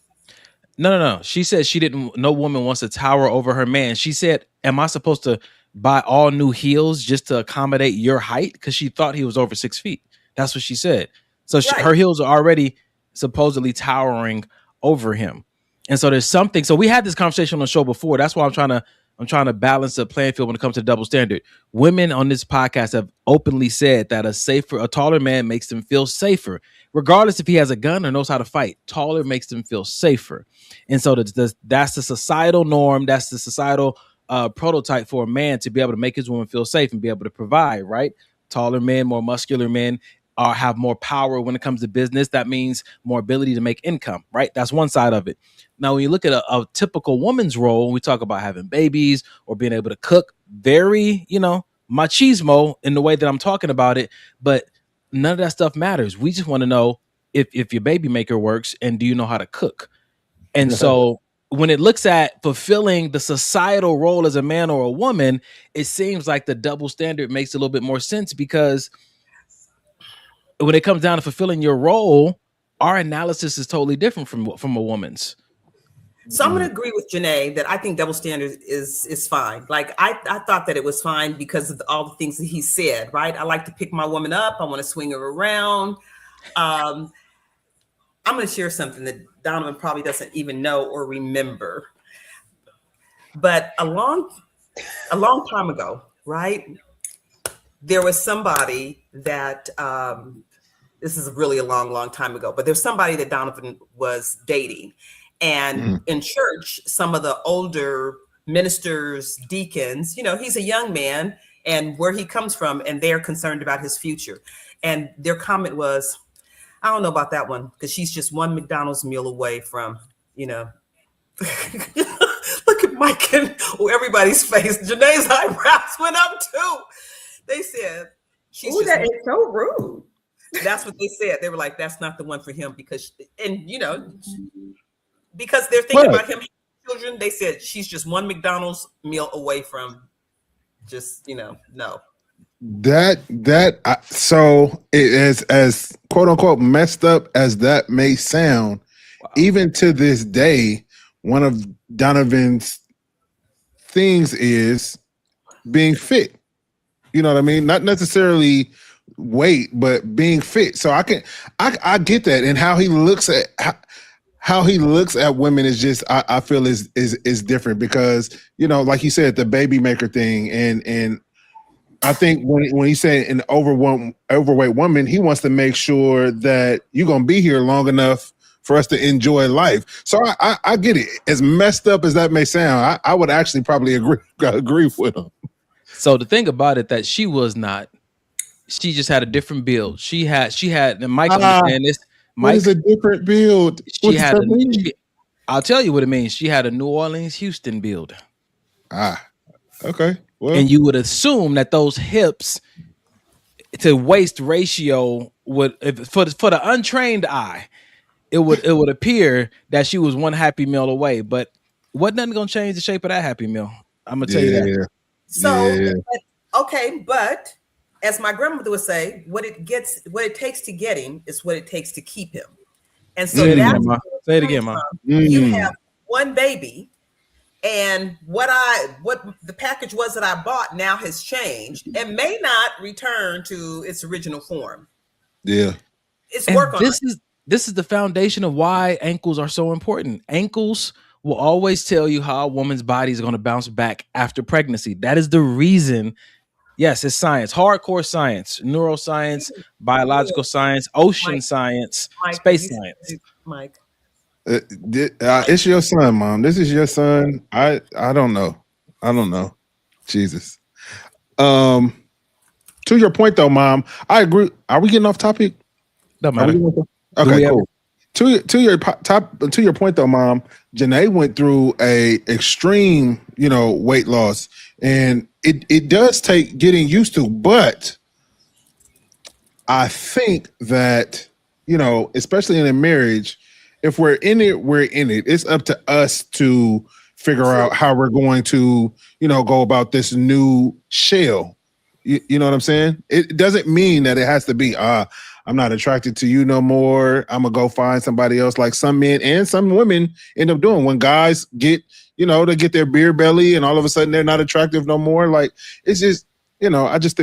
No. She said no woman wants to tower over her man. She said, am I supposed to buy all new heels just to accommodate your height? Because she thought he was over 6 feet. That's what she said. So her heels are already supposedly towering over him. And so there's something. So we had this conversation on the show before. That's why I'm trying to balance the playing field when it comes to double standard. Women on this podcast have openly said that a taller man makes them feel safer, regardless if he has a gun or knows how to fight. Taller makes them feel safer. And so that's the societal norm. That's the societal prototype for a man to be able to make his woman feel safe and be able to provide, right? Taller men, more muscular men have more power when it comes to business. That means more ability to make income, right? That's one side of it. Now, when you look at a typical woman's role, when we talk about having babies or being able to cook, very, machismo in the way that I'm talking about it, but none of that stuff matters. We just want to know if your baby maker works and do you know how to cook? And so when it looks at fulfilling the societal role as a man or a woman, it seems like the double standard makes a little bit more sense, because when it comes down to fulfilling your role, our analysis is totally different from a woman's. So I'm going to agree with Janae that I think double standard is fine. Like I thought that it was fine because of all the things that he said, right? I like to pick my woman up. I want to swing her around. I'm going to share something that Donovan probably doesn't even know or remember. But a long time ago, right? There was somebody that, this is really a long time ago, but there's somebody that Donovan was dating. And in church, some of the older ministers, deacons, he's a young man and where he comes from, and they're concerned about his future. And their comment was, I don't know about that one, because she's just one McDonald's meal away from, look at Mike and everybody's face. Janae's eyebrows went up too. They said, that is so rude. That's what they said. They were like, that's not the one for him because they're thinking about him, children. They said she's just one McDonald's meal away from just, no. So it is, as quote unquote messed up as that may sound, even to this day, one of Donovan's things is being fit. You know what I mean? Not necessarily weight, but being fit. So I get that, and how he looks at women is just I feel is different, because like you said, the baby maker thing, and I think when he said an overweight woman, he wants to make sure that you're gonna be here long enough for us to enjoy life. So I get it. As messed up as that may sound, I would actually probably agree with him. So the thing about it that she was not, she just had a different build. She had, and Mike understand this. What is a different build? She had I'll tell you what it means. She had a New Orleans, Houston build. Okay. Well, and you would assume that those hips to waist ratio would, for the untrained eye, it would appear that she was one Happy Meal away. But wasn't nothing gonna change the shape of that Happy Meal. I'm gonna tell you that. So but as my grandmother would say, what it takes to get him is what it takes to keep him. And so say it again, Ma. You have one baby, and what the package was that I bought now has changed and may not return to its original form. Yeah. It's work on it. This is the foundation of why ankles are so important. Ankles will always tell you how a woman's body is going to bounce back after pregnancy. That is the reason. Yes, it's science, hardcore science, neuroscience, biological science, ocean science, space science. Mike. It's your son, Mom. This is your son. I don't know. Jesus. To your point though, Mom, I agree. Are we getting off topic? Doesn't matter. Okay, cool. To your point though, Mom, Janae went through a extreme, weight loss, and it does take getting used to, but I think that, especially in a marriage, if we're in it, we're in it. It's up to us to figure out how we're going to, go about this new shell. You know what I'm saying? It doesn't mean that it has to be, I'm not attracted to you no more. I'm gonna go find somebody else, like some men and some women end up doing. When guys get, they get their beer belly and all of a sudden they're not attractive no more. Like, it's just, I just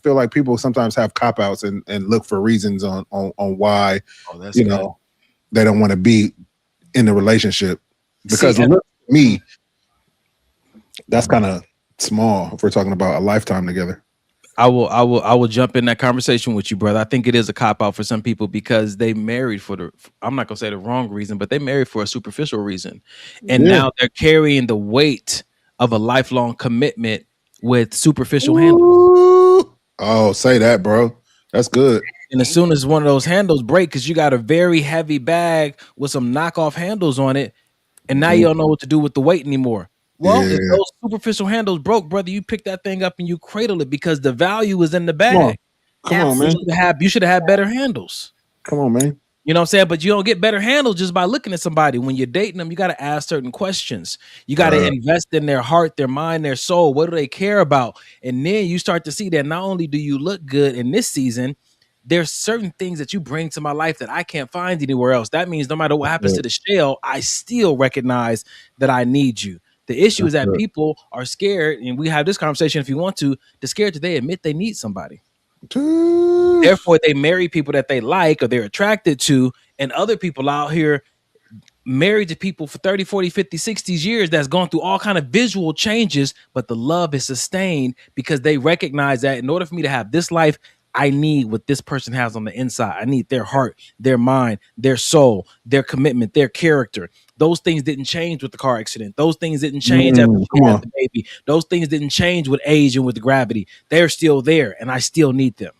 feel like people sometimes have cop-outs and look for reasons on why, they don't want to be in the relationship. Because look, me, that's kind of small if we're talking about a lifetime together. I will jump in that conversation with you, brother. I think it is a cop out for some people because they married I'm not gonna say the wrong reason, but they married for a superficial reason. And now they're carrying the weight of a lifelong commitment with superficial handles. Oh, say that, bro. That's good. And as soon as one of those handles break, because you got a very heavy bag with some knockoff handles on it, and now you don't know what to do with the weight anymore. Well, if those superficial handles broke, brother, you pick that thing up and you cradle it because the value is in the bag. Come on, man. You should have had better handles. Come on, man. You know what I'm saying? But you don't get better handles just by looking at somebody. When you're dating them, you got to ask certain questions. You got to invest in their heart, their mind, their soul. What do they care about? And then you start to see that not only do you look good in this season, there's certain things that you bring to my life that I can't find anywhere else. That means no matter what happens to the shell, I still recognize that I need you. The issue is that people are scared, and we have this conversation if you want to, they're scared that they admit they need somebody. Therefore, they marry people that they like or they're attracted to, and other people out here married to people for 30, 40, 50, 60 years that's gone through all kind of visual changes, but the love is sustained because they recognize that in order for me to have this life, I need what this person has on the inside. I need their heart, their mind, their soul, their commitment, their character. Those things didn't change with the car accident. Those things didn't change after she had the baby. Those things didn't change with age and with gravity. They're still there, and I still need them.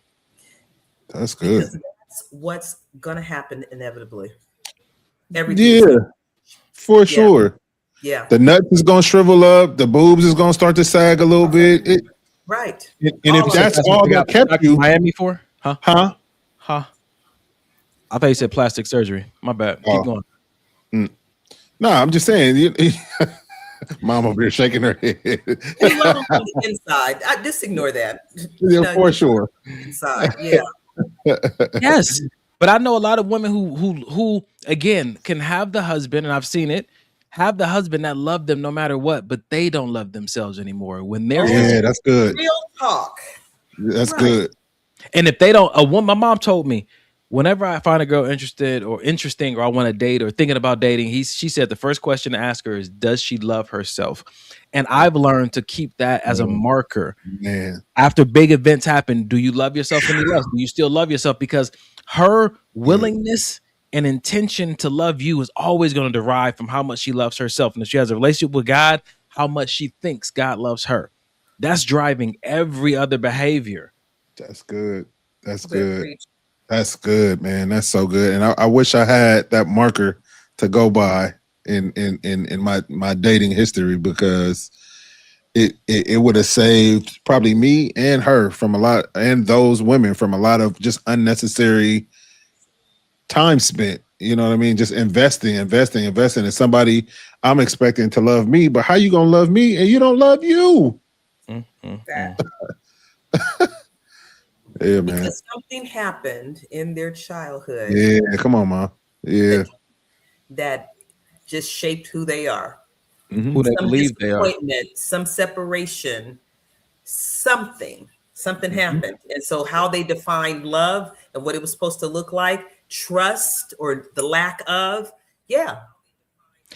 That's good. Because that's what's gonna happen inevitably. Everything. Yeah, for sure. Yeah. The nuts is gonna shrivel up. The boobs is gonna start to sag a little bit. Right. And if that's all that kept you, Miami for? Huh? Huh? I thought you said plastic surgery. My bad. Keep going. No, I'm just saying. Mom over here shaking her head. We love them on the inside. I just ignore that. Yeah, for sure. Inside, yeah. Yes, but I know a lot of women who again can have the husband, and I've seen it, have the husband that love them no matter what, but they don't love themselves anymore. When they're that's good. Real talk. That's good. And if they don't, my mom told me, whenever I find a girl interested or interesting, or I want to date or thinking about dating, she said the first question to ask her is, does she love herself? And I've learned to keep that as a marker. Man. After big events happen, do you love yourself any less? Do you still love yourself? Because her willingness an intention to love you is always going to derive from how much she loves herself. And if she has a relationship with God, how much she thinks God loves her. That's driving every other behavior. That's good. That's good. That's good, man. That's so good. And I wish I had that marker to go by in my dating history, because it would have saved probably me and her from a lot, and those women from a lot of just unnecessary time spent. You know what I mean? Just investing in somebody I'm expecting to love me. But how you gonna love me and you don't love you? Yeah, man. Because something happened in their childhood. Yeah, come on, Mom. Yeah. That just shaped who they are. Who they believe they are. Some separation, something happened. And so how they defined love and what it was supposed to look like, trust or the lack of, yeah.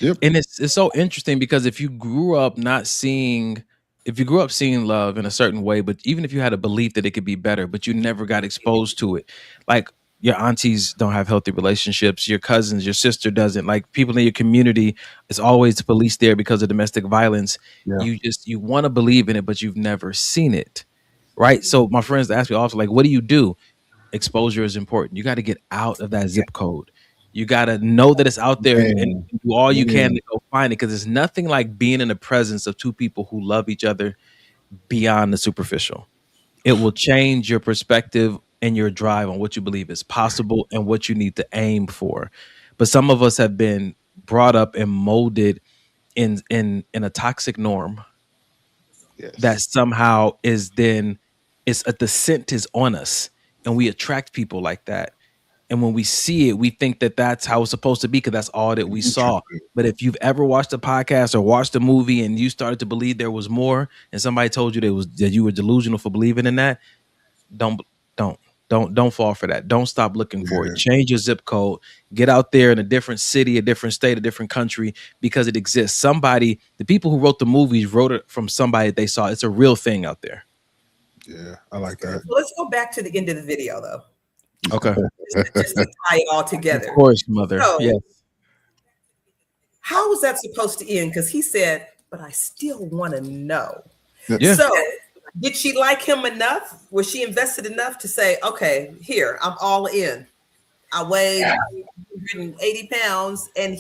Yep. And it's so interesting, because if you grew up seeing love in a certain way, but even if you had a belief that it could be better, but you never got exposed to it, like your aunties don't have healthy relationships, your cousins, your sister doesn't, like people in your community, it's always the police there because of domestic violence. Yeah. You want to believe in it, but you've never seen it. Right. So my friends ask me also, like, what do you do? Exposure is important. You got to get out of that zip code. You got to know that it's out there and do all you can to go find it, because there's nothing like being in the presence of two people who love each other beyond the superficial. It will change your perspective and your drive on what you believe is possible and what you need to aim for. But some of us have been brought up and molded in a toxic norm that somehow is then the scent is on us, and we attract people like that. And when we see it, we think that that's how it's supposed to be, because that's all that we saw. But if you've ever watched a podcast or watched a movie and you started to believe there was more, and somebody told you that you were delusional for believing in that, don't fall for that. Don't stop looking for it. Change your zip code. Get out there in a different city, a different state, a different country, because it exists. The people who wrote the movies wrote it from somebody they saw. It's a real thing out there. Yeah, I like that. So let's go back to the end of the video, though. Okay. Just to tie it all together. Of course, mother. So, yes. How was that supposed to end? Because he said, but I still want to know. Yeah. So did she like him enough? Was she invested enough to say, okay, here, I'm all in. I weigh 180 pounds, and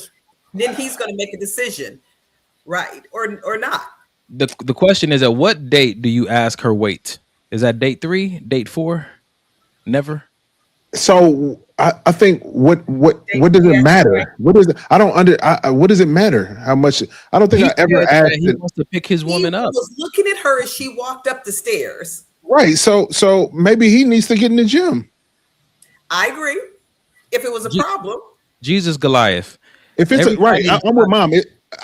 then he's going to make a decision, right? Or not. The question is, at what date do you ask her weight? Is that date 3, date 4? Never. So I think what does it matter? What is it? What does it matter? How much? I don't think I ever asked. He wants to pick his woman up. He was looking at her as she walked up the stairs. Right. So maybe he needs to get in the gym. I agree. If it was a problem, Jesus Goliath. If it's I'm with Mom.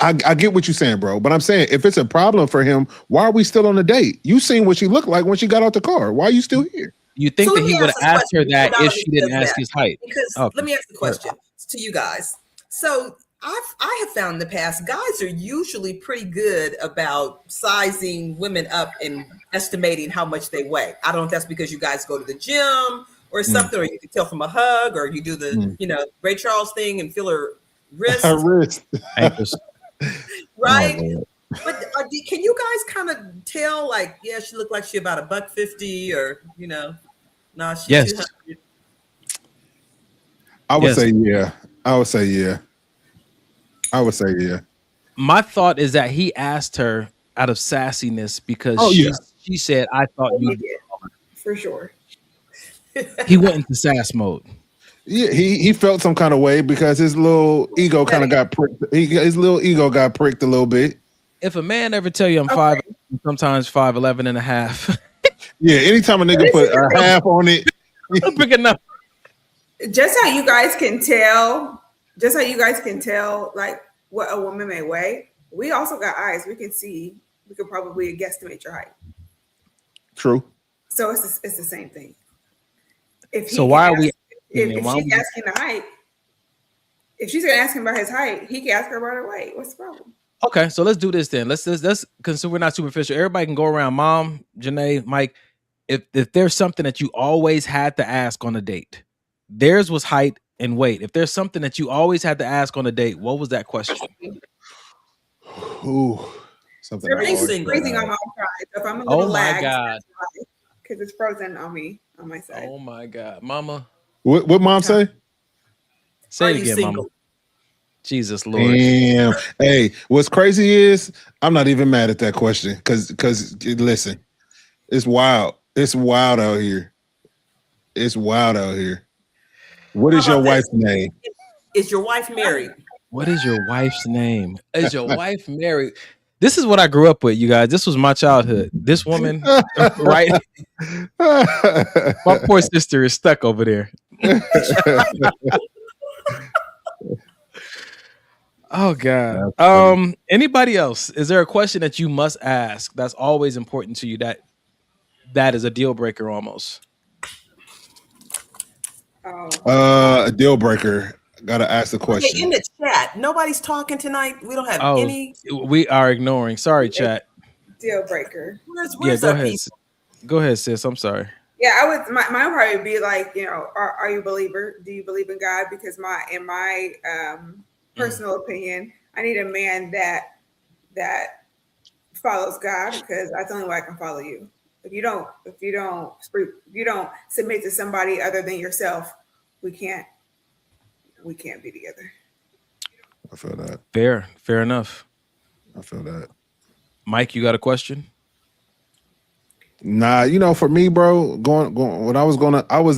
I get what you're saying, bro. But I'm saying, if it's a problem for him, why are we still on the date? You seen what she looked like when she got out the car. Why are you still here? You think that he would have asked her that if she didn't ask his height? Because let me ask the question to you guys. So I have found in the past, guys are usually pretty good about sizing women up and estimating how much they weigh. I don't know if that's because you guys go to the gym or something, or you can tell from a hug, or you do the Ray Charles thing and feel her wrist. Right? Oh, but can you guys kind of tell, like, yeah, she looked like she about $150, or no, she's yes. 200. I would say yeah. I would say yeah. My thought is that he asked her out of sassiness because she said, "I thought you." For sure. He went into sass mode. Yeah, he felt some kind of way because his little ego kind of got pricked. His little ego got pricked a little bit. If a man ever tell you I'm 5, sometimes 5'11" and a half. Yeah, anytime a nigga put a half on it, I'm big enough. Just how you guys can tell, like what a woman may weigh. We also got eyes. We can see. We could probably guesstimate your height. True. So it's the same thing. If she's asking the height, if she's gonna ask him about his height, he can ask her about her weight. What's the problem? Okay, so let's do this then. Let's because we're not superficial. Everybody can go around. Mom, Janae, Mike. If there's something that you always had to ask on a date, theirs was height, and wait. If there's something that you always had to ask on a date, what was that question? Ooh, something I Everything's always freezing forgot. on my side. So if I'm a little Oh my lagged, God. because it's frozen on me on my side. Oh my God, Mama. What mom say? Say Are it you again, single? Mama. Jesus Lord. Damn. Hey, what's crazy is I'm not even mad at that question because listen, it's wild. It's wild out here. It's wild out here. What How is your about this? wife's name? Is your wife married? What is your wife's name? Is your wife married? This is what I grew up with, you guys. This was my childhood. This woman, right? My poor sister is stuck over there. Oh God. Anybody else? Is there a question that you must ask that's always important to you that is a deal breaker almost? A deal breaker. Gotta ask the Okay, question. in the chat, nobody's talking tonight. We don't have any. We are ignoring. Sorry, chat. Deal breaker. Yeah, go ahead. Go ahead, sis. I'm sorry. Yeah, I would. My probably would be like, are you a believer? Do you believe in God? Because in my personal opinion, I need a man that follows God, because that's the only way I can follow you. If you don't submit to somebody other than yourself, we can't be together. I feel that. Fair enough. I feel that. Mike, you got a question? Nah, for me, bro, going when I was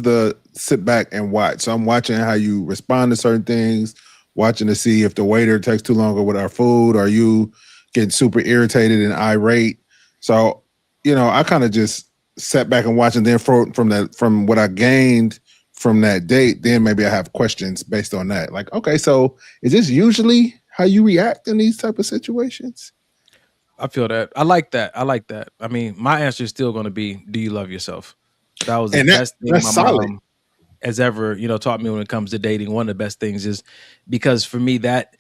the sit back and watch. So I'm watching how you respond to certain things, watching to see if the waiter takes too long with our food, or you getting super irritated and irate. So, I kind of just sat back and watched, and then from what I gained from that date, then maybe I have questions based on that. Like, okay, so is this usually how you react in these type of situations? I feel that. I like that. I mean, my answer is still going to be, do you love yourself? That was the best thing my mom has ever, taught me when it comes to dating. One of the best things is because for me, that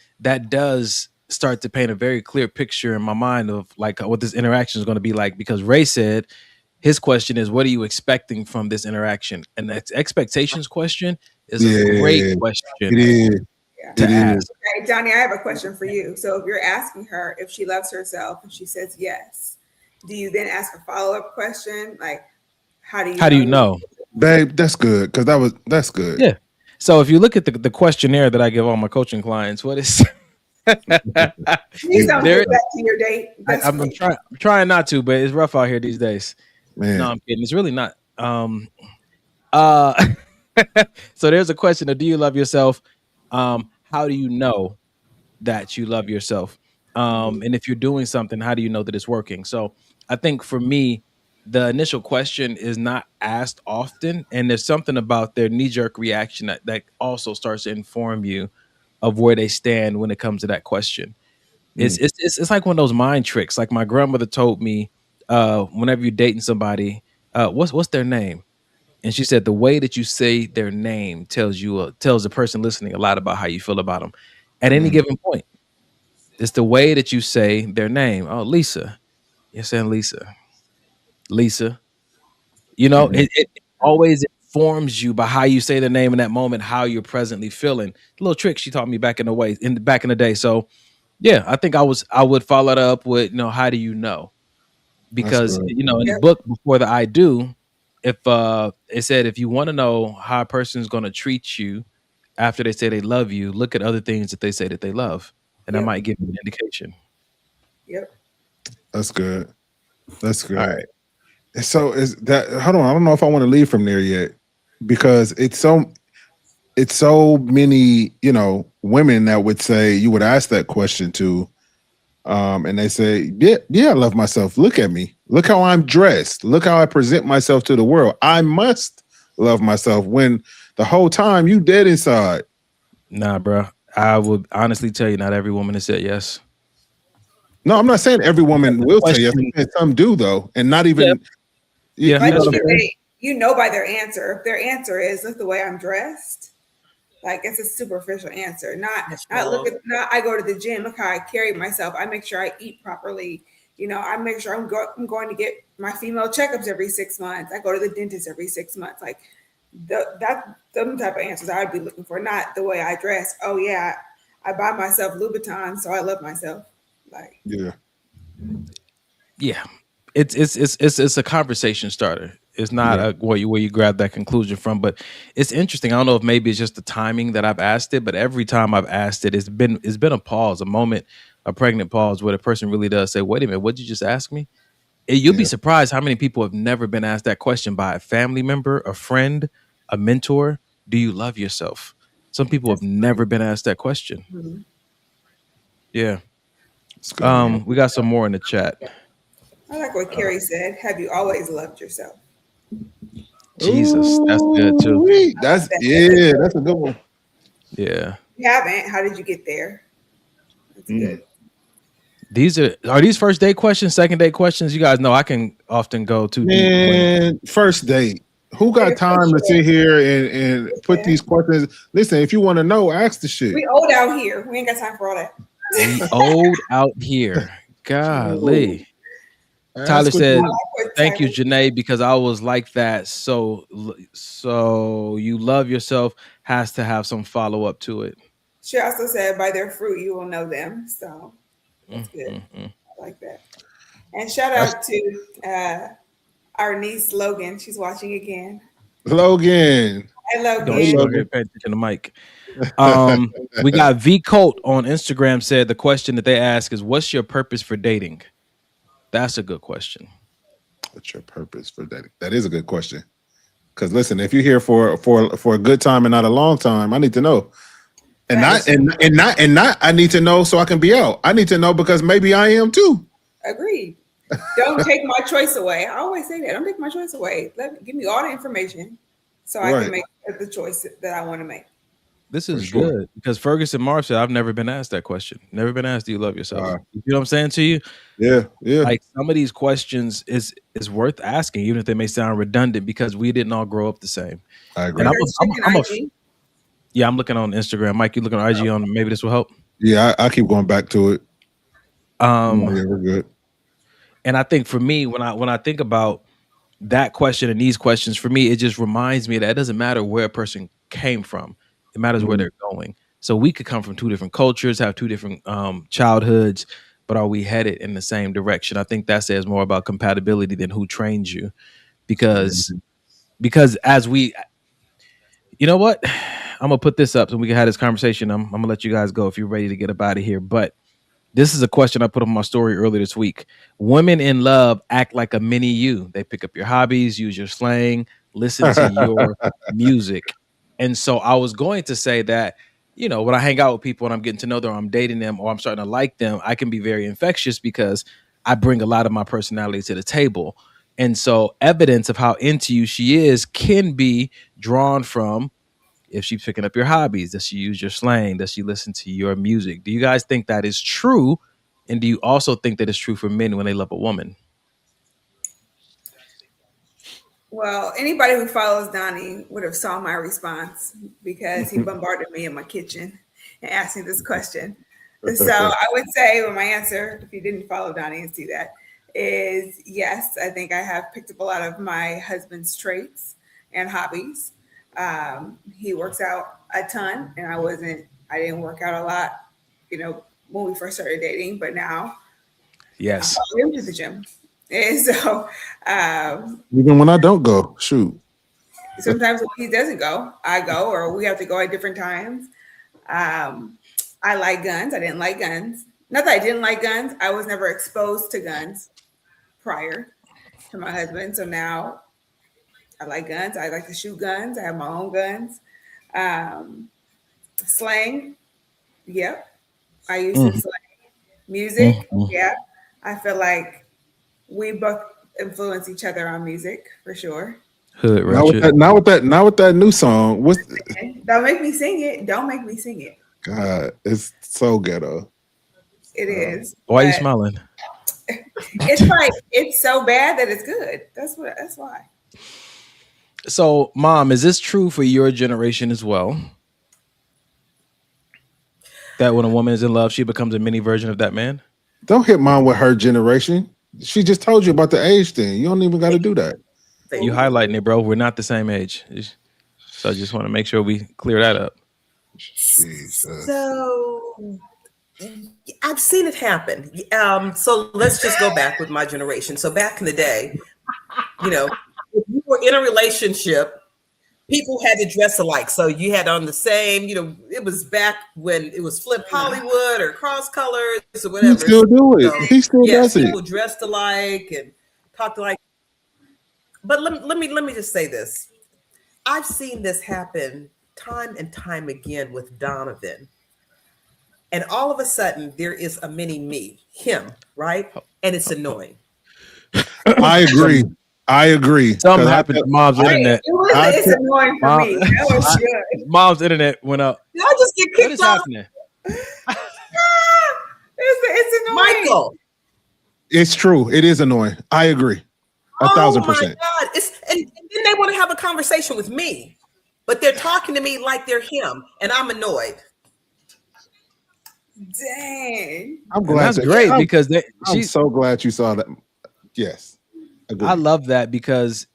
does start to paint a very clear picture in my mind of like what this interaction is going to be like. Because Ray said his question is, what are you expecting from this interaction? And that expectations question is a great question. It is. To ask. Okay, Johnny, I have a question for you. So if you're asking her if she loves herself and she says yes, do you then ask a follow-up question? Like, how do you know? Babe, that's good. Because that's good. Yeah. So if you look at the questionnaire that I give all my coaching clients, what is Please don't get back to your date. I'm trying not to, but it's rough out here these days. Man. No, I'm kidding. It's really not. So there's a question of, do you love yourself? How do you know that you love yourself? And if you're doing something, how do you know that it's working? So I think for me, the initial question is not asked often. And there's something about their knee-jerk reaction that also starts to inform you of where they stand when it comes to that question. It's like one of those mind tricks. Like my grandmother told me, whenever you're dating somebody, what's their name? And she said the way that you say their name tells the person listening a lot about how you feel about them at any given point. It's the way that you say their name. Oh, Lisa. You're saying Lisa. Lisa. It always informs you by how you say the name in that moment, how you're presently feeling. The little trick she taught me back in the day. So yeah, I think I would follow it up with, how do you know? Because in the book Before the I Do, if it said, if you want to know how a person is going to treat you after they say they love you, look at other things that they say that they love, and that might give you an indication. Yep, that's good. That's good. All right. So is that? Hold on, I don't know if I want to leave from there yet, because it's so many women that would say, you would ask that question to. And they say, yeah, I love myself. Look at me. Look how I'm dressed. Look how I present myself to the world. I must love myself, when the whole time you dead inside. Nah, bro. I would honestly tell you, not every woman has said yes. No, I'm not saying every woman will tell you. Some do, though. And not even. Yeah. You know by their answer. If their answer is, look the way I'm dressed. Like, it's a superficial answer. Not I go to the gym, look how I carry myself. I make sure I eat properly. I make sure I'm going to get my female checkups every 6 months. I go to the dentist every 6 months. Like, Them type of answers I'd be looking for, not the way I dress. Oh yeah, I buy myself Louboutin, so I love myself. Like Yeah. Yeah, it's a conversation starter. It's not Yeah. where you grab that conclusion from, but it's interesting. I don't know if maybe it's just the timing that I've asked it, but every time I've asked it, it's been a pause, a moment, a pregnant pause where the person really does say, "Wait a minute, what did you just ask me?" You'll be Yeah. surprised how many people have never been asked that question by a family member, a friend, a mentor. Do you love yourself? Some people have never been asked that question. Mhm. Yeah. It's good. We got some more in the chat. I like what Carrie said. Have you always loved yourself? Jesus, that's good too. Ooh-wee. That's a good one. Yeah. If you haven't, how did you get there? That's good. These are these first date questions, second date questions? You guys know I can often go too deep. Man, first date. Who got time to sit here and put these questions? Listen, if you want to know, ask the shit. We old out here. We ain't got time for all that. We old out here. Golly. Ask Tyler what said, you- "Thank you, Janae, because I was like that. So you love yourself has to have some follow up to it." She also said, by their fruit, you will know them. So that's good. I like that. And shout out to our niece, Logan. She's watching again. Logan. Hi, Logan. Don't pay attention to the mic. We got V Colt on Instagram said the question that they ask is, "What's your purpose for dating?" That's a good question. What's your purpose for dating? That is a good question. Because listen, if you're here for a good time and not a long time, I need to know. And not I need to know so I can be out. I need to know because maybe I am too. Agreed. Don't take my choice away. I always say that. Don't take my choice away. Give me all the information so I can make the choice that I want to make. This is good because Ferguson Marv said, "I've never been asked that question. Never been asked, do you love yourself?" You know what I'm saying to you? Yeah. Like some of these questions is worth asking, even if they may sound redundant, because we didn't all grow up the same. I agree. And I'm looking on Instagram. Mike, you looking on IG on maybe this will help? Yeah, I keep going back to it. Yeah, we're good. And I think for me, when I think about that question and these questions, for me, it just reminds me that it doesn't matter where a person came from. It matters where they're going. So we could come from two different cultures, have two different childhoods, but are we headed in the same direction? I think that says more about compatibility than who trains you. Because as we, you know what? I'm going to put this up so we can have this conversation. I'm going to let you guys go if you're ready to get up out of here. But this is a question I put on my story earlier this week. Women in love act like a mini you. They pick up your hobbies, use your slang, listen to your music. And so I was going to say that, you know, when I hang out with people and I'm getting to know them, or I'm dating them, or I'm starting to like them, I can be very infectious because I bring a lot of my personality to the table. And so evidence of how into you she is can be drawn from if she's picking up your hobbies. Does she use your slang? Does she listen to your music? Do you guys think that is true? And do you also think that it's true for men when they love a woman? Well, anybody who follows Donnie would have saw my response because he bombarded me in my kitchen and asked me this question. So I would say, well, my answer, if you didn't follow Donnie and see that, is yes. I think I have picked up a lot of my husband's traits and hobbies. He works out a ton, and I didn't work out a lot, you know, when we first started dating, but now, yes, I'm to the gym. And so, even when I don't go, shoot. Sometimes when he doesn't go, I go, or we have to go at different times. I like guns. I didn't like guns. Not that I didn't like guns. I was never exposed to guns prior to my husband. So now I like guns. I like to shoot guns. I have my own guns. Slang. Yep. I used to slang. Music. Yeah. I feel like we both influence each other on music for sure. Hood Ratchet. Now with that new song. Don't make me sing it. Don't make me sing it. God, it's so ghetto. It is. Why are you smiling? It's like it's so bad that it's good. That's why. So, Mom, is this true for your generation as well? That when a woman is in love, she becomes a mini version of that man? Don't hit Mom with her generation. She just told you about the age thing. You don't even got to do that. You highlighting it, bro. We're not the same age. So I just want to make sure we clear that up. Jesus. So I've seen it happen. So let's just go back with my generation. So back in the day, you know, if you were in a relationship, people had to dress alike. So you had on the same, you know, it was back when it was Flip Hollywood or Cross Colors or whatever. He still do it. So, He still does it. people dressed alike and talked alike. But let me just say this. I've seen this happen time and time again with Donovan. And all of a sudden, there is a mini me, him, right? And it's annoying. I agree. Something happened to Mom's internet. It's annoying for me. That was good. Mom's internet went up. Did I just get What kicked is off? happening? It's annoying. Michael. It's true. It is annoying. I agree. 1,000%. Oh my God. And then they want to have a conversation with me, but they're talking to me like they're him, and I'm annoyed. Dang. I'm And glad that's great because I'm so glad you saw that. Yes. Agreed. I love that because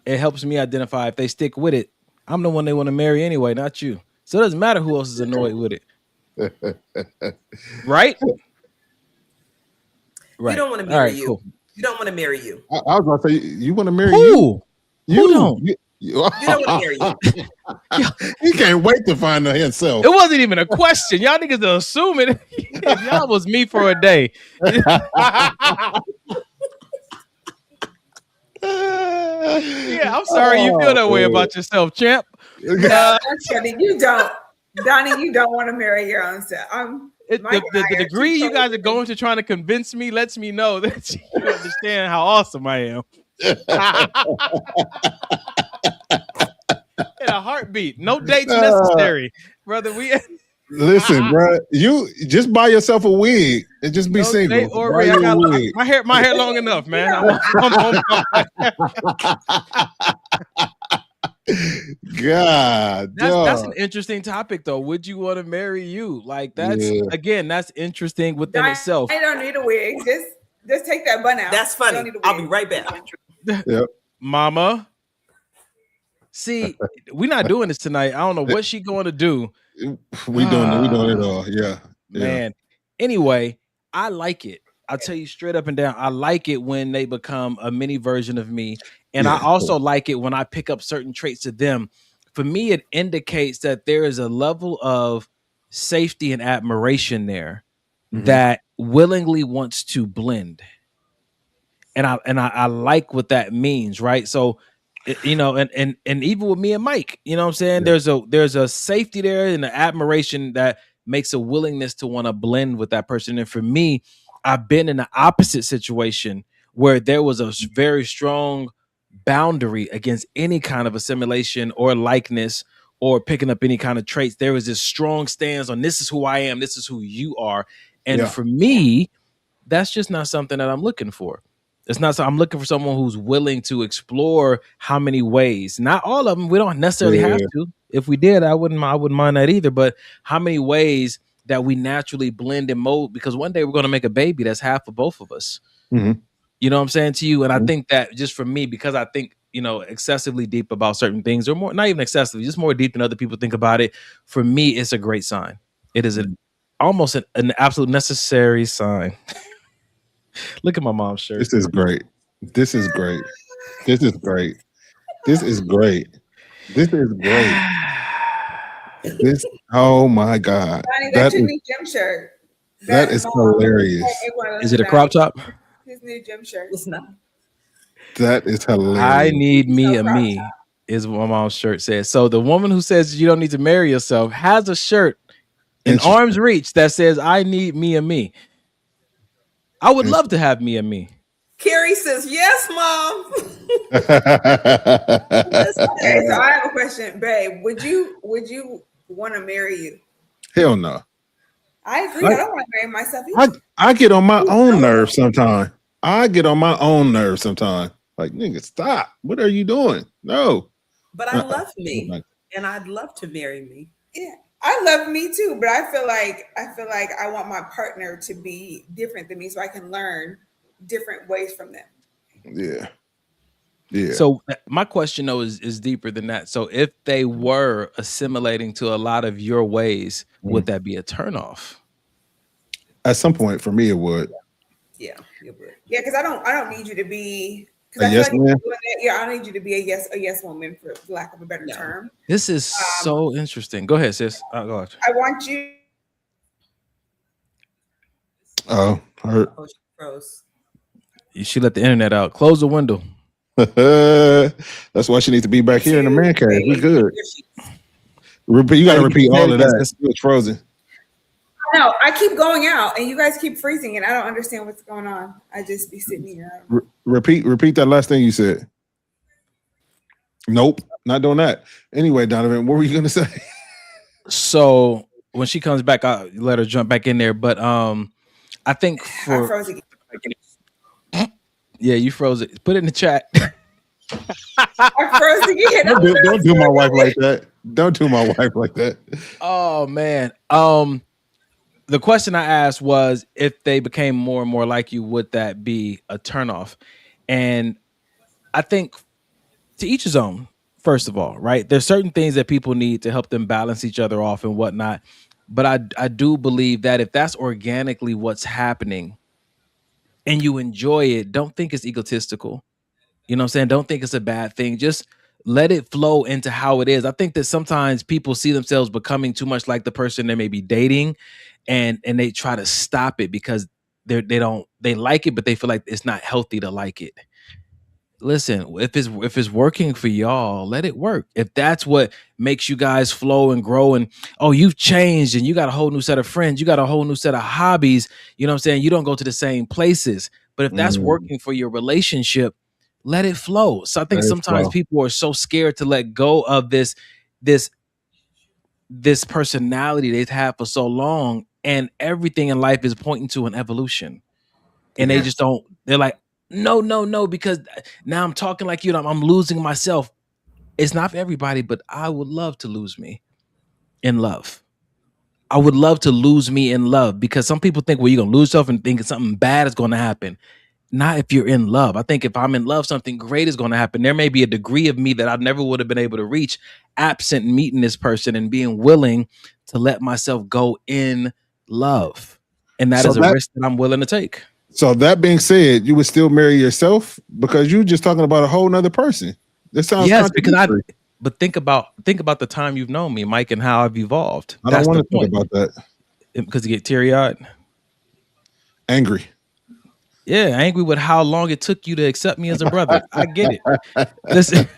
it helps me identify if they stick with it. I'm the one they want to marry anyway, not you. So it doesn't matter who else is annoyed with it. Right? Right. You don't want to All marry right, you. cool. You don't want to marry you. I was going to say, you want to marry Who? you? Who don't? You don't want to marry you. He can't wait to find out himself. It wasn't even a question. Y'all niggas are assuming if y'all was me for a day. Yeah, I'm sorry you feel that way about yourself, champ. That's funny. You don't, Donnie. You don't want to marry your own self. The degree you guys are going to trying to convince me lets me know that you understand how awesome I am. In a heartbeat, no dates necessary, brother. Listen, bro, you just buy yourself a wig and just be single. date or ring. I got my hair long enough, man. God, that's an interesting topic, though. Would you want to marry you? Like that's again, that's interesting within itself. I don't need a wig. Just take that bun out. That's funny. I'll be right back. Yep. Mama. See, we're not doing this tonight. I don't know what she going to do. We doing it all. Yeah. Man. Anyway, I like it. I'll tell you straight up and down. I like it when they become a mini version of me. And I also like it when I pick up certain traits of them. For me, it indicates that there is a level of safety and admiration there that willingly wants to blend. And I like what that means, right? So, you know, and even with me and Mike, you know what I'm saying? There's a safety there and an admiration that makes a willingness to want to blend with that person. And for me, I've been in the opposite situation where there was a very strong boundary against any kind of assimilation or likeness or picking up any kind of traits. There was this strong stance on this is who I am, this is who you are. And for me, that's just not something that I'm looking for. It's not so I'm looking for someone who's willing to explore how many ways. Not all of them. We don't necessarily have to. If we did, I wouldn't mind that either. But how many ways that we naturally blend and mold? Because one day we're going to make a baby that's half of both of us. Mm-hmm. You know what I'm saying to you? And I think that just for me, because I think, you know, excessively deep about certain things, or more, not even excessively, just more deep than other people think about it. For me, it's a great sign. It is almost an absolute necessary sign. Look at my mom's shirt. This is great. This is great. This is great. This is great. This is great. This, oh my God. Donnie, that's your new gym shirt. That is hilarious. Is it a crop top? His new gym shirt. It's not. That is hilarious. I need me a me is what my mom's shirt says. So the woman who says you don't need to marry yourself has a shirt in arm's reach that says I need me a me. I would love to have me a me. Carrie says, yes, Mom. Okay, so I have a question, babe. Would you want to marry you? Hell no. I agree. I don't want to marry myself either. I get on my own nerves sometimes. Like, nigga, stop. What are you doing? No. But I love me, and I'd love to marry me. Yeah, I love me too. But I feel like I want my partner to be different than me, so I can learn different ways from them. Yeah. Yeah. So my question though is deeper than that. So if they were assimilating to a lot of your ways, would that be a turnoff? At some point, for me, it would. Yeah, because I don't need you to be A yes man. Yeah, I need you to be a yes woman, for lack of a better term. This is so interesting. Go ahead, sis. Go ahead. I want you. Oh, hurt. Oh, she froze. You should let the internet out. Close the window. That's why she needs to be back here in the man cave. We good. You got to repeat all of that. It's frozen. No, I keep going out, and you guys keep freezing, and I don't understand what's going on. I just be sitting here. Repeat that last thing you said. Nope, not doing that. Anyway, Donovan, what were you gonna say? So when she comes back, I'll let her jump back in there. But I think I froze again. Yeah, you froze it. Put it in the chat. I froze again. Don't do my wife like that. Don't do my wife like that. Oh man. The question I asked was, if they became more and more like you, would that be a turnoff? And I think to each his own, first of all, right? There's certain things that people need to help them balance each other off and whatnot. But I do believe that if that's organically what's happening and you enjoy it, don't think it's egotistical. You know what I'm saying? Don't think it's a bad thing. Just let it flow into how it is. I think that sometimes people see themselves becoming too much like the person they may be dating, and they try to stop it because they like it, but they feel like it's not healthy to like it. Listen, if it's working for y'all, let it work. If that's what makes you guys flow and grow, and you've changed and you got a whole new set of friends, you got a whole new set of hobbies, you know what I'm saying? You don't go to the same places. But if that's working for your relationship, let it flow. So I think sometimes people are so scared to let go of this personality they've had for so long, and everything in life is pointing to an evolution. And they just don't, they're like, no, because now I'm talking like you, I'm losing myself. It's not for everybody, but I would love to lose me in love. I would love to lose me in love, because some people think, well, you're going to lose yourself and think something bad is going to happen. Not if you're in love. I think if I'm in love, something great is going to happen. There may be a degree of me that I never would have been able to reach absent meeting this person and being willing to let myself go in love. And that is a risk that I'm willing to take. So that being said, you would still marry yourself, because you're just talking about a whole nother person. This sounds but think about the time you've known me, Mike, and how I've evolved. I don't want to think about that. Because you get teary-eyed. Angry. Yeah, angry with how long it took you to accept me as a brother. I get it. Listen,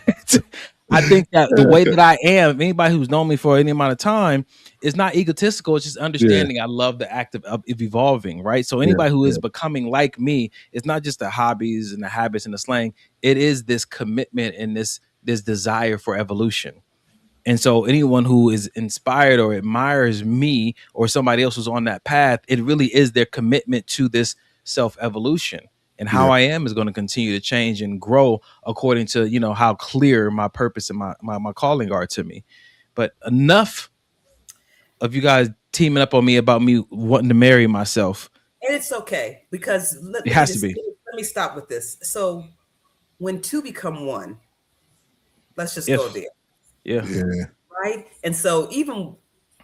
I think that the way that I am, anybody who's known me for any amount of time, is not egotistical. It's just understanding I love the act of evolving, right? So anybody who is becoming like me, it's not just the hobbies and the habits and the slang. It is this commitment and this desire for evolution. And so anyone who is inspired or admires me or somebody else who's on that path, it really is their commitment to this self-evolution. And how I am is going to continue to change and grow according to, how clear my purpose and my calling are to me. But enough of you guys teaming up on me about me wanting to marry myself. And it's okay, because let me stop with this. So when two become one, let's just go there. Yeah. Right. And so even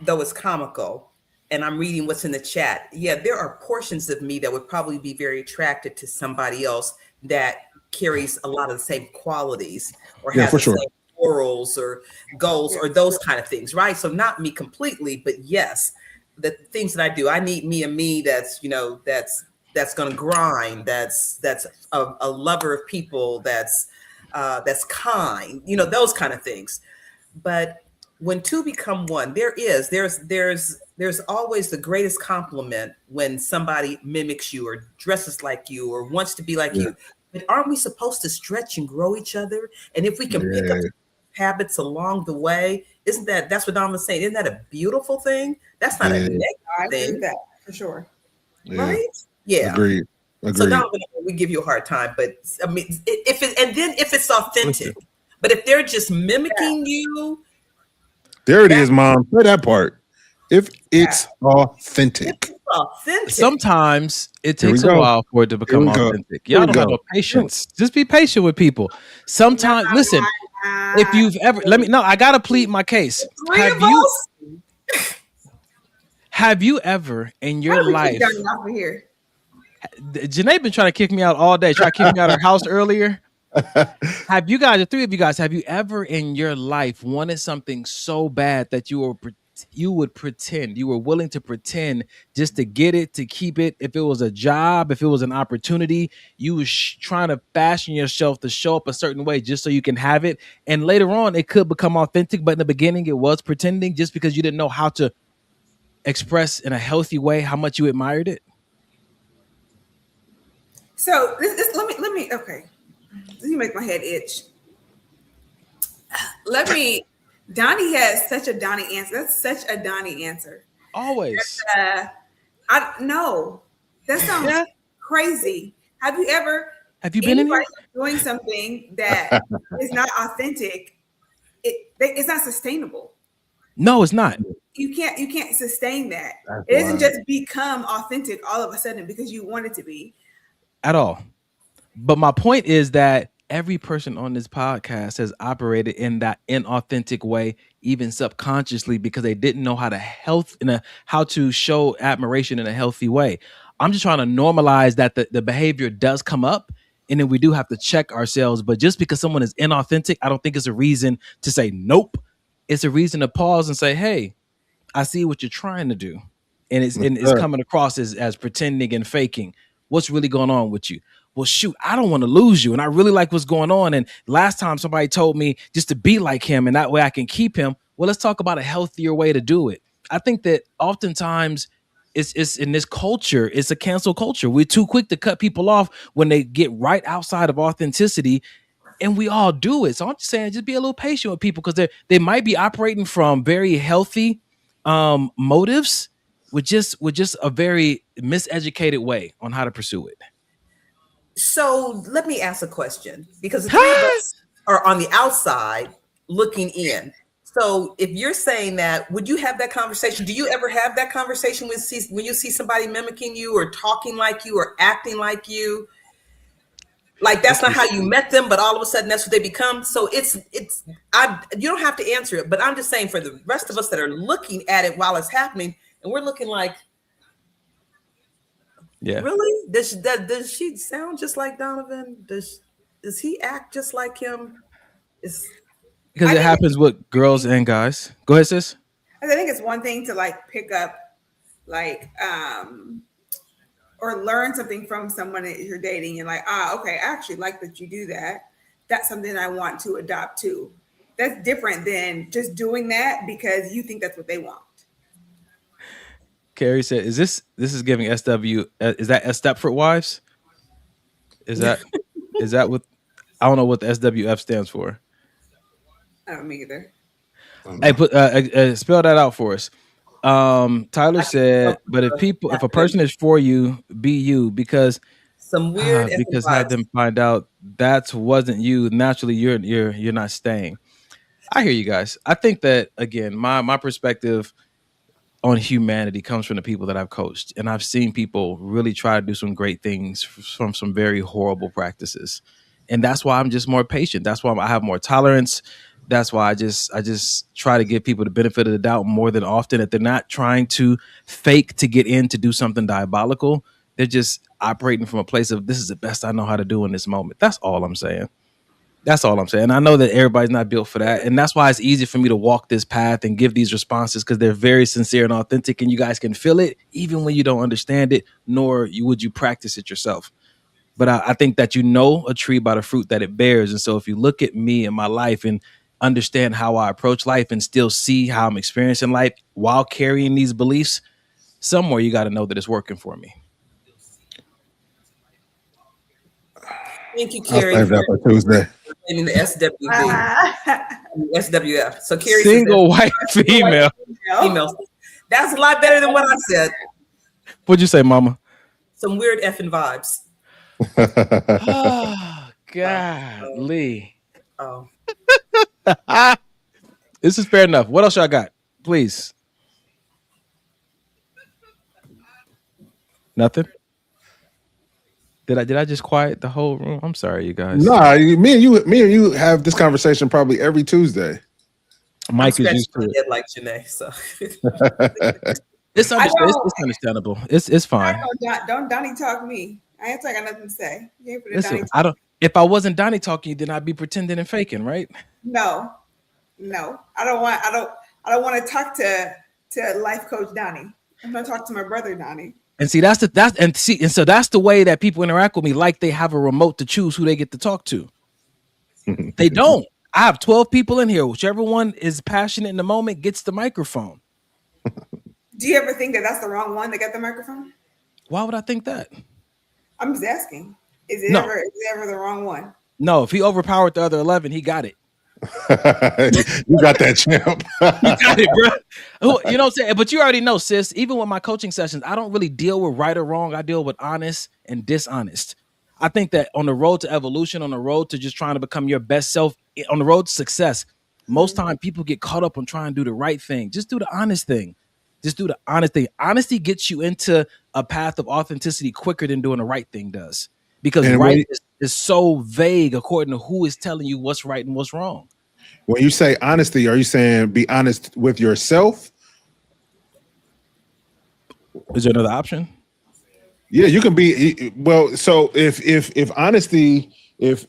though it's comical, and I'm reading what's in the chat, there are portions of me that would probably be very attracted to somebody else that carries a lot of the same qualities or has the same morals or goals or those kind of things, right? So not me completely, but yes, the things that I do, I need me that's going to grind, that's a lover of people, that's kind, those kind of things. But when two become one, there's always the greatest compliment when somebody mimics you or dresses like you or wants to be like you. But aren't we supposed to stretch and grow each other? And if we can pick up habits along the way, that's what Don was saying? Isn't that a beautiful thing? That's not a negative thing. That for sure. Right? Yeah. Agreed. So Don, we give you a hard time, but I mean, if it's authentic, but if they're just mimicking you. There it is, Mom. Say that part. If it's authentic. authentic. Sometimes it Here we takes a go. while for it to become we go. authentic. Here Y'all we don't have go. no patience. Just be patient with people. Sometimes, listen, if you've ever, I gotta plead my case. Have you ever in your life? Off of here? Janae been trying to kick me out all day. Try to kick me out of her house earlier. Have you guys, the three of you guys, have you ever in your life wanted something so bad that you would pretend, you were willing to pretend just to get it, to keep it? If it was a job, if it was an opportunity, you was trying to fashion yourself to show up a certain way just so you can have it. And later on, it could become authentic, but in the beginning, it was pretending just because you didn't know how to express in a healthy way how much you admired it. So let me okay. You make my head itch. Donnie has such a Donnie answer. That's such a Donnie answer. Always. I know that sounds crazy. Have you been in here? doing something that is not authentic? It's not sustainable. No, it's not. You can't sustain that. It doesn't just become authentic all of a sudden because you want it to be. At all. But my point is that every person on this podcast has operated in that inauthentic way, even subconsciously, because they didn't know how to show admiration in a healthy way. I'm just trying to normalize that the behavior does come up, and then we do have to check ourselves. But just because someone is inauthentic, I don't think it's a reason to say nope. It's a reason to pause and say, hey, I see what you're trying to do. And it's coming across as pretending and faking. What's really going on with you? Well, shoot, I don't want to lose you. And I really like what's going on. And last time somebody told me just to be like him and that way I can keep him. Well, let's talk about a healthier way to do it. I think that oftentimes it's in this culture, it's a cancel culture. We're too quick to cut people off when they get right outside of authenticity. And we all do it. So I'm just saying, just be a little patient with people because they might be operating from very healthy motives with just a very miseducated way on how to pursue it. So let me ask a question, because the three of us are on the outside looking in. So if you're saying that, would you have that conversation? Do you ever have that conversation when you see somebody mimicking you or talking like you or acting like you? Like that's not how you met them, but all of a sudden that's what they become. So you don't have to answer it, but I'm just saying for the rest of us that are looking at it while it's happening, and we're looking like, yeah, really? Does she sound just like Donovan? Does he act just like him? Because it happens with girls and guys. Go ahead, sis. I think it's one thing to like pick up, like, or learn something from someone that you're dating and like, okay, I actually like that you do that. That's something I want to adopt too. That's different than just doing that because you think that's what they want. Carrie said, "Is this is giving SW? Is that Stepford Wives? Is that what? I don't know what the SWF stands for. I don't either. Hey, put spell that out for us." Tyler said, "But if a person is for you, be you, because some weird because have them find out that wasn't you. Naturally, you're not staying." I hear you guys. I think that again, my perspective on humanity comes from the people that I've coached, and I've seen people really try to do some great things from some very horrible practices, and that's why I'm just more patient. That's why I have more tolerance. That's why I just try to give people the benefit of the doubt more than often, that they're not trying to fake to get in to do something diabolical. They're just operating from a place of, this is the best I know how to do in this moment. That's all I'm saying. That's all I'm saying. I know that everybody's not built for that. And that's why it's easy for me to walk this path and give these responses, because they're very sincere and authentic, and you guys can feel it even when you don't understand it, nor would you practice it yourself. But I think that you know a tree by the fruit that it bears. And so if you look at me and my life and understand how I approach life and still see how I'm experiencing life while carrying these beliefs, somewhere you got to know that it's working for me. Thank you, Carrie. I'll save that for Tuesday. In the SWF. So Carrie, single white female. That's a lot better than what I said. What'd you say, Mama? Some weird effing vibes. Oh, golly. Oh. This is fair enough. What else y'all got? Please. Nothing. Did I just quiet the whole room? I'm sorry, you guys. Nah, me and you have this conversation probably every Tuesday. Mike is used to it like Janae, so it's understandable. It's fine. Don't Donnie talk me. I ain't got nothing to say. Listen, I don't. If I wasn't Donnie talking, then I'd be pretending and faking, right? No. I don't want to talk to life coach Donnie. I'm gonna talk to my brother Donnie. And see, so that's the way that people interact with me, like they have a remote to choose who they get to talk to. They don't. I have 12 people in here. Whichever one is passionate in the moment gets the microphone. Do you ever think that that's the wrong one that got the microphone? Why would I think that? I'm just asking. Is it ever the wrong one? No, if he overpowered the other 11, he got it. You got that, champ. You got it, bro. You know what I'm saying? But you already know, sis, even with my coaching sessions, I don't really deal with right or wrong. I deal with honest and dishonest. I think that on the road to evolution, on the road to just trying to become your best self, on the road to success, most time people get caught up on trying to do the right thing. Just do the honest thing. Just do the honest thing. Honesty gets you into a path of authenticity quicker than doing the right thing does. Because right is so vague according to who is telling you what's right and what's wrong. When you say honesty, are you saying be honest with yourself? Is there another option? Yeah, you can be. Well, so if honesty, if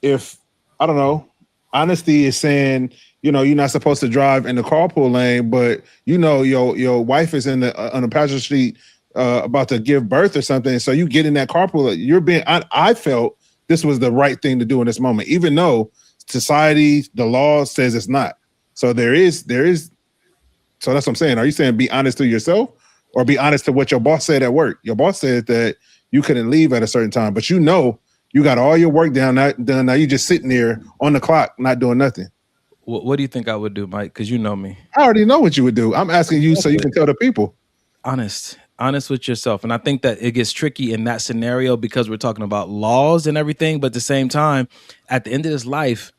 I don't know, honesty is saying, you know, you're not supposed to drive in the carpool lane, but you know your wife is on the passenger seat about to give birth or something, so you get in that carpool. You're being. I felt this was the right thing to do in this moment, even though society, the law says it's not. So there is. So that's what I'm saying. Are you saying be honest to yourself, or be honest to what your boss said at work? Your boss said that you couldn't leave at a certain time, but you know you got all your work done. Now you're just sitting there on the clock, not doing nothing. What do you think I would do, Mike? Because you know me. I already know what you would do. I'm asking you so you can tell the people. Honest with yourself. And I think that it gets tricky in that scenario because we're talking about laws and everything. But at the same time, at the end of this life,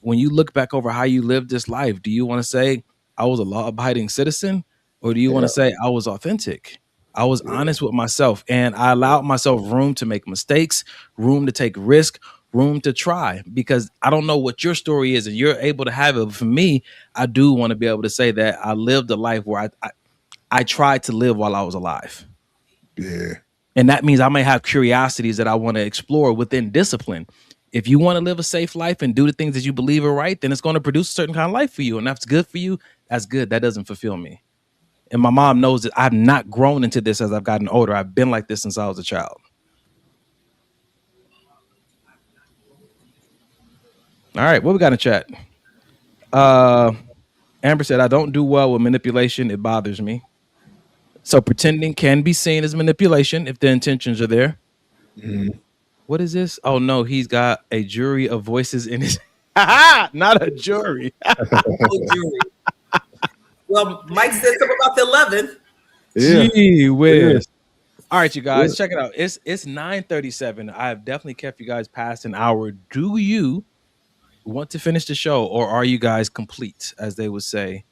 when you look back over how you lived this life, do you want to say I was a law-abiding citizen, or do you want to say I was authentic? I was honest with myself, and I allowed myself room to make mistakes, room to take risk, room to try, because I don't know what your story is and you're able to have it. But for me, I do want to be able to say that I lived a life where I tried to live while I was alive. Yeah. And that means I may have curiosities that I want to explore within discipline. If you want to live a safe life and do the things that you believe are right, then it's going to produce a certain kind of life for you. And that's good for you. That's good. That doesn't fulfill me. And my mom knows that I've not grown into this as I've gotten older. I've been like this since I was a child. All right, what we got in chat? Amber said, I don't do well with manipulation. It bothers me. So pretending can be seen as manipulation if the intentions are there. Mm-hmm. What is this? Oh, no, he's got a jury of voices in his... Not a jury. Well, Mike said something about the 11. Yeah. Gee whiz. All right, you guys, check it out. It's 9:37. I have definitely kept you guys past an hour. Do you want to finish the show, or are you guys complete, as they would say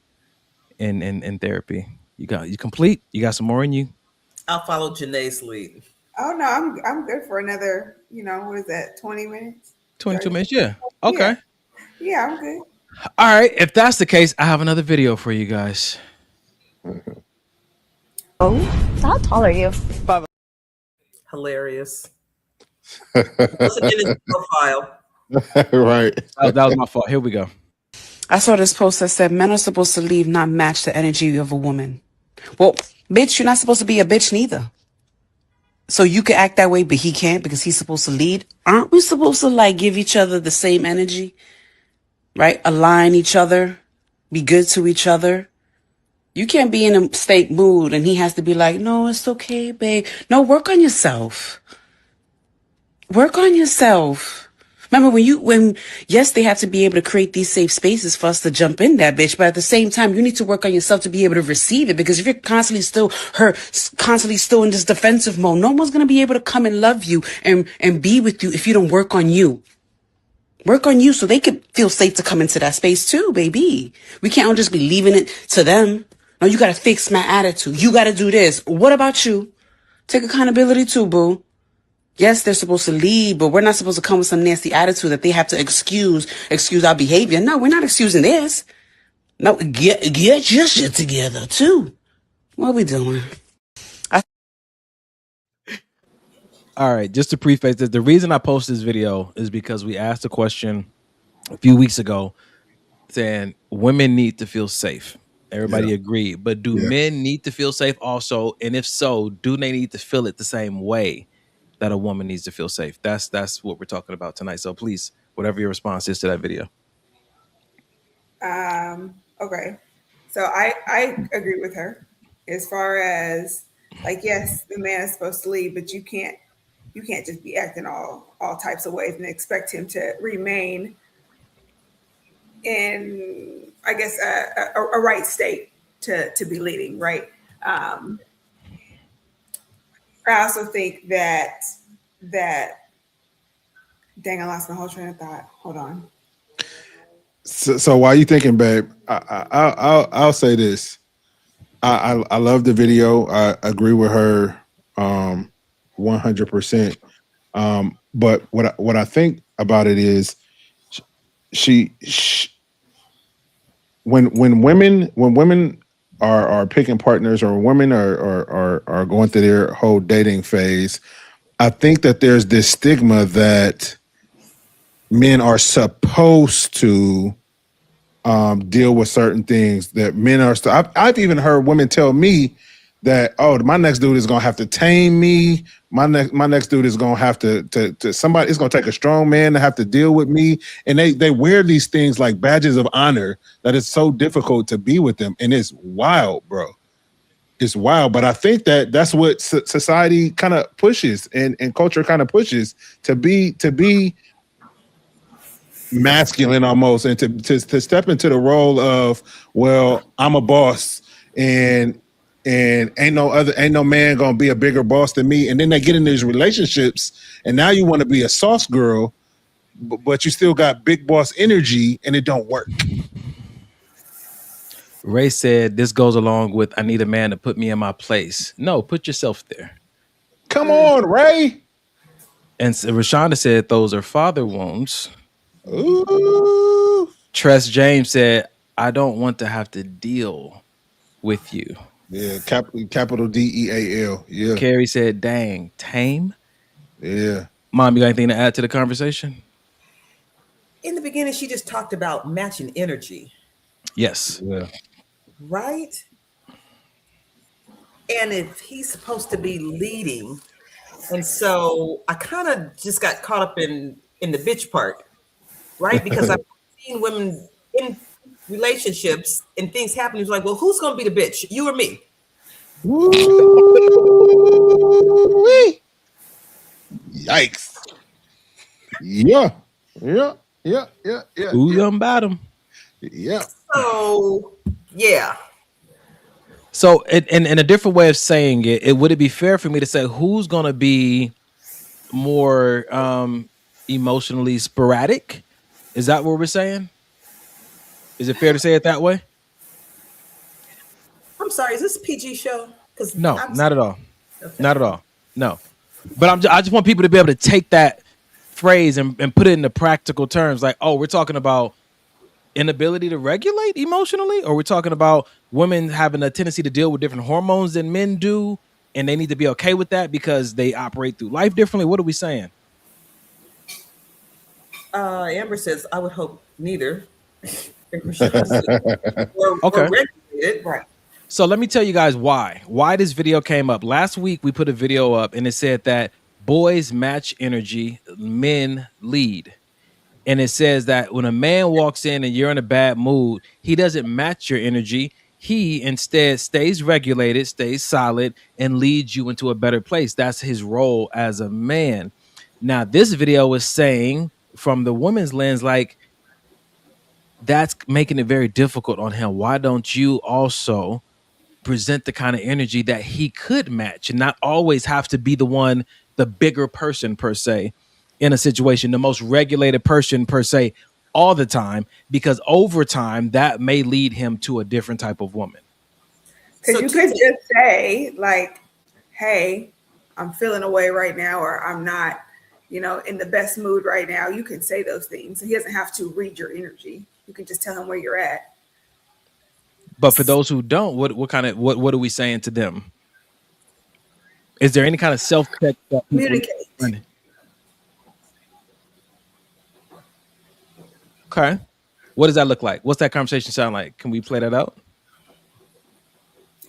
in therapy? You complete? You got some more in you? I'll follow Janae's lead. Oh no, I'm good for another, what is that, 20 minutes? 22 minutes, yeah. Okay. Yeah, I'm good. All right, if that's the case, I have another video for you guys. Oh, how tall are you? Hilarious. Wasn't in his profile. Right. That was my fault. Here we go. I saw this post that said men are supposed to leave, not match the energy of a woman. Well, bitch, you're not supposed to be a bitch neither. So you can act that way, but he can't because he's supposed to lead. Aren't we supposed to give each other the same energy? Right? Align each other, be good to each other. You can't be in a state mood and he has to be like, no, it's okay, babe. No, work on yourself. Work on yourself. Remember yes, they have to be able to create these safe spaces for us to jump in that bitch. But at the same time, you need to work on yourself to be able to receive it. Because if you're constantly still in this defensive mode, no one's going to be able to come and love you and be with you if you don't work on you. Work on you so they could feel safe to come into that space too, baby. We can't just be leaving it to them. No, you got to fix my attitude. You got to do this. What about you? Take accountability too, boo. Yes, they're supposed to lead, but we're not supposed to come with some nasty attitude that they have to excuse our behavior. No, we're not excusing this. No, get your shit together too. What are we doing? All right, just to preface this, the reason I post this video is because we asked a question a few weeks ago saying women need to feel safe. Everybody agreed, but do men need to feel safe also? And if so, do they need to feel it the same way that a woman needs to feel safe? That's what we're talking about tonight. So please, whatever your response is to that video. Okay. So I agree with her as far as like, yes, the man is supposed to lead, but you can't just be acting all types of ways and expect him to remain in, I guess, a right state to be leading, right? I also think that dang, I lost my whole train of thought. Hold on. So while you thinking, babe, I'll say this. I love the video. I agree with her 100%. But what I think about it is she when women are picking partners, or women are going through their whole dating phase, I think that there's this stigma that men are supposed to deal with certain things, that men are. I've even heard women tell me that, oh, my next dude is gonna have to tame me. My next dude is gonna have to somebody. It's gonna take a strong man to have to deal with me. And they wear these things like badges of honor that it's so difficult to be with them. And it's wild, bro. It's wild. But I think that that's what society kind of pushes and culture kind of pushes to be masculine almost, and to step into the role of, well, I'm a boss and ain't no man gonna be a bigger boss than me. And then they get in these relationships, and now you want to be a soft girl, but you still got big boss energy, and it don't work. Ray said this goes along with, I need a man to put me in my place. No, put yourself there. Come on, Ray. And Rashonda said those are father wounds. Ooh. Tress James said, I don't want to have to deal with you. Yeah, capital DEAL. Yeah. Carrie said, dang, tame. Yeah. Mom, you got anything to add to the conversation? In the beginning, she just talked about matching energy. Yes. Yeah. Right? And if he's supposed to be leading, and so I kind of just got caught up in the bitch part, right? Because I've seen women in relationships and things happen. It's like, well, who's going to be the bitch? You or me? Woo-wee. Yikes. Yeah. Who's on bottom? Yeah. So, yeah. So, in a different way of saying it, would it be fair for me to say who's going to be more emotionally sporadic? Is that what we're saying? Is it fair to say it that way? I'm sorry, is this a PG show? No, not at all. Okay. Not at all. No. But I just want people to be able to take that phrase and put it into practical terms. Like, oh, we're talking about inability to regulate emotionally, or we're talking about women having a tendency to deal with different hormones than men do, and they need to be okay with that because they operate through life differently. What are we saying? Amber says, I would hope neither. Okay. Or regulated. Right. So let me tell you guys why this video came up. Last week, we put a video up and it said that boys match energy, men lead. And it says that when a man walks in and you're in a bad mood, he doesn't match your energy. He instead stays regulated, stays solid, and leads you into a better place. That's his role as a man. Now, this video is saying from the woman's lens, like, that's making it very difficult on him. Why don't you also present the kind of energy that he could match and not always have to be the one, the bigger person per se in a situation, the most regulated person per se all the time, because over time that may lead him to a different type of woman. Because you could just say like, hey, I'm feeling away right now, or I'm not, in the best mood right now, you can say those things. He doesn't have to read your energy. You can just tell him where you're at. But for those who don't, what are we saying to them? Is there any kind of self-check that communicate? Okay. What does that look like? What's that conversation sound like? Can we play that out?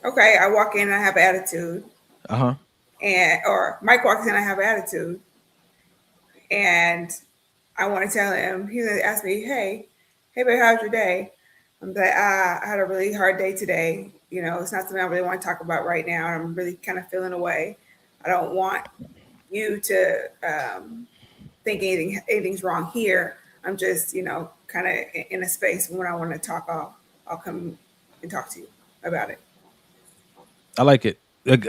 Okay, I walk in and I have attitude. Uh-huh. Or Mike walks in and I have attitude. And I want to tell him, he's going to ask me, hey, babe, how's your day? I'm like, I had a really hard day today. It's not something I really want to talk about right now. I'm really kind of feeling away. I don't want you to think anything's wrong here. I'm just, kind of in a space when I want to talk, I'll come and talk to you about it. I like it.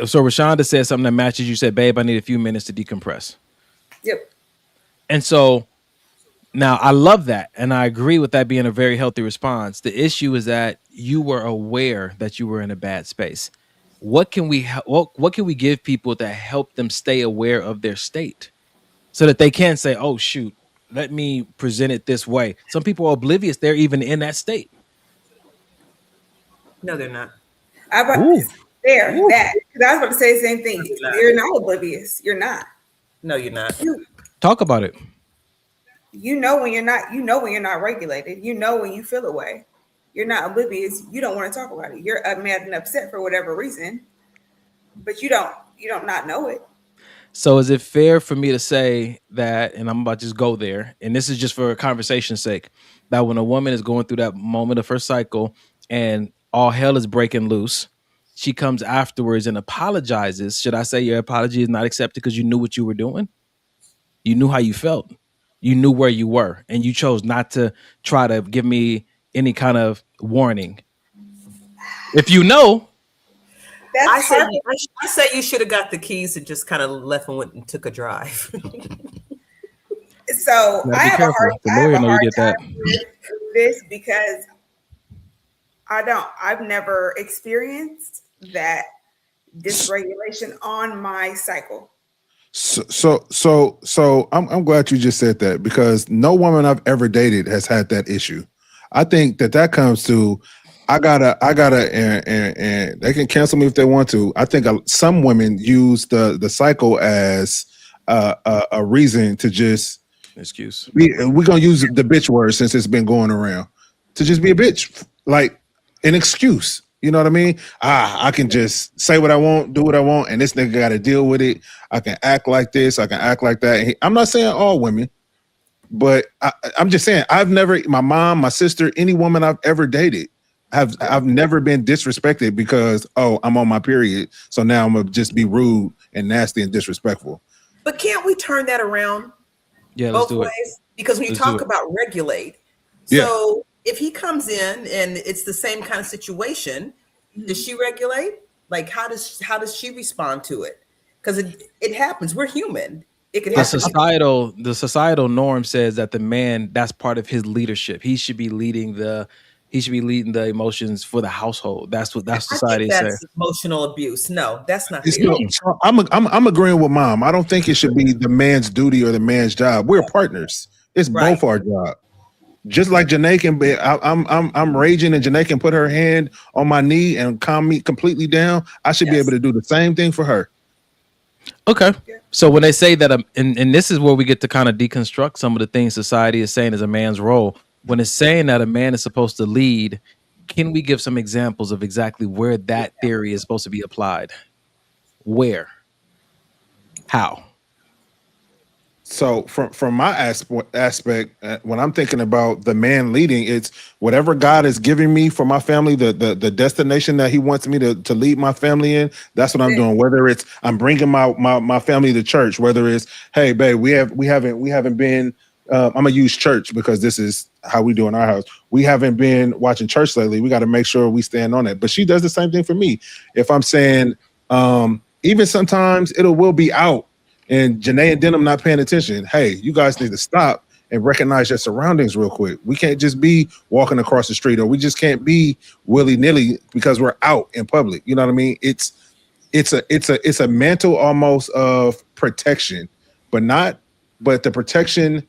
So Rashonda said something that matches. You said, babe, I need a few minutes to decompress. Yep. And so now I love that. And I agree with that being a very healthy response. The issue is that you were aware that you were in a bad space. What can we give people to help them stay aware of their state so that they can say, oh, shoot, let me present it this way. Some people are oblivious. They're even in that state. No, they're not. That. Because I was about to say the same thing. You're not oblivious. You're not. No, you're not. Talk about it. When you're not regulated. When you feel away. You're not oblivious. You don't want to talk about it. You're mad and upset for whatever reason, but you don't not know it. So is it fair for me to say that, and I'm about to just go there, and this is just for conversation's sake, that when a woman is going through that moment of her cycle and all hell is breaking loose, she comes afterwards and apologizes. Should I say your apology is not accepted because you knew what you were doing? You knew how you felt. You knew where you were, and you chose not to try to give me any kind of warning. If you know, I say you should have got the keys and just kind of left and went and took a drive. So I have a hard time with this because I've never experienced that dysregulation on my cycle. So I'm glad you just said that, because no woman I've ever dated has had that issue. I think that comes to, I gotta, and they can cancel me if they want to. I think some women use the cycle as a reason to just excuse. We're gonna use the bitch word since it's been going around, to just be a bitch, like an excuse. You know what I mean? I can just say what I want, do what I want, and this nigga got to deal with it. I can act like this, I can act like that. I'm not saying all women, but I'm just saying I've never, my mom, my sister, any woman I've ever dated, I've never been disrespected because, oh, I'm on my period, so now I'm gonna just be rude and nasty and disrespectful. But can't we turn that around? Yeah, both ways? Because when you talk about regulate, so if he comes in and it's the same kind of situation, does she regulate? Like, how does she respond to it? Because it happens. We're human. It could happen. The societal norm says that the man, that's part of his leadership. He should be leading the emotions for the household. That's what society says. That's emotional abuse. No, that's not. I'm agreeing with Mom. I don't think it should be the man's duty or the man's job. We're partners. It's both our job. Just like Janae can be, I'm raging and Janae can put her hand on my knee and calm me completely down. I should be able to do the same thing for her. Okay. So when they say that, and this is where we get to kind of deconstruct some of the things society is saying is a man's role. When it's saying that a man is supposed to lead, can we give some examples of exactly where that theory is supposed to be applied? Where? How? So from my aspect, when I'm thinking about the man leading, it's whatever God is giving me for my family, the destination that He wants me to lead my family in. That's what I'm doing. Whether it's I'm bringing my family to church, whether it's, hey babe, we haven't been. I'm gonna use church because this is how we do in our house. We haven't been watching church lately. We got to make sure we stand on it. But she does the same thing for me. If I'm saying, even sometimes it will be out. And Janae and Denham not paying attention. Hey, you guys need to stop and recognize your surroundings real quick. We can't just be walking across the street, or we just can't be willy-nilly because we're out in public. You know what I mean? it's a mantle almost of protection, but the protection.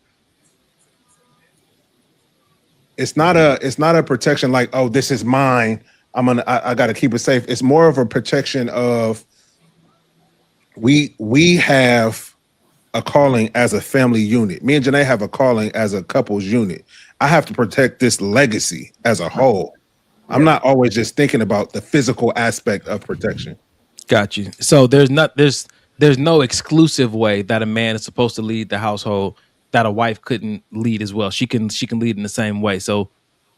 It's not a protection like, oh, this is mine. I got to keep it safe. It's more of a protection of we have a calling as a family unit. Me and Janae have a calling as a couples unit. I have to protect this legacy as a whole. I'm not always just thinking about the physical aspect of protection. Got you. So there's no exclusive way that a man is supposed to lead the household that a wife couldn't lead as well. She can lead in the same way. So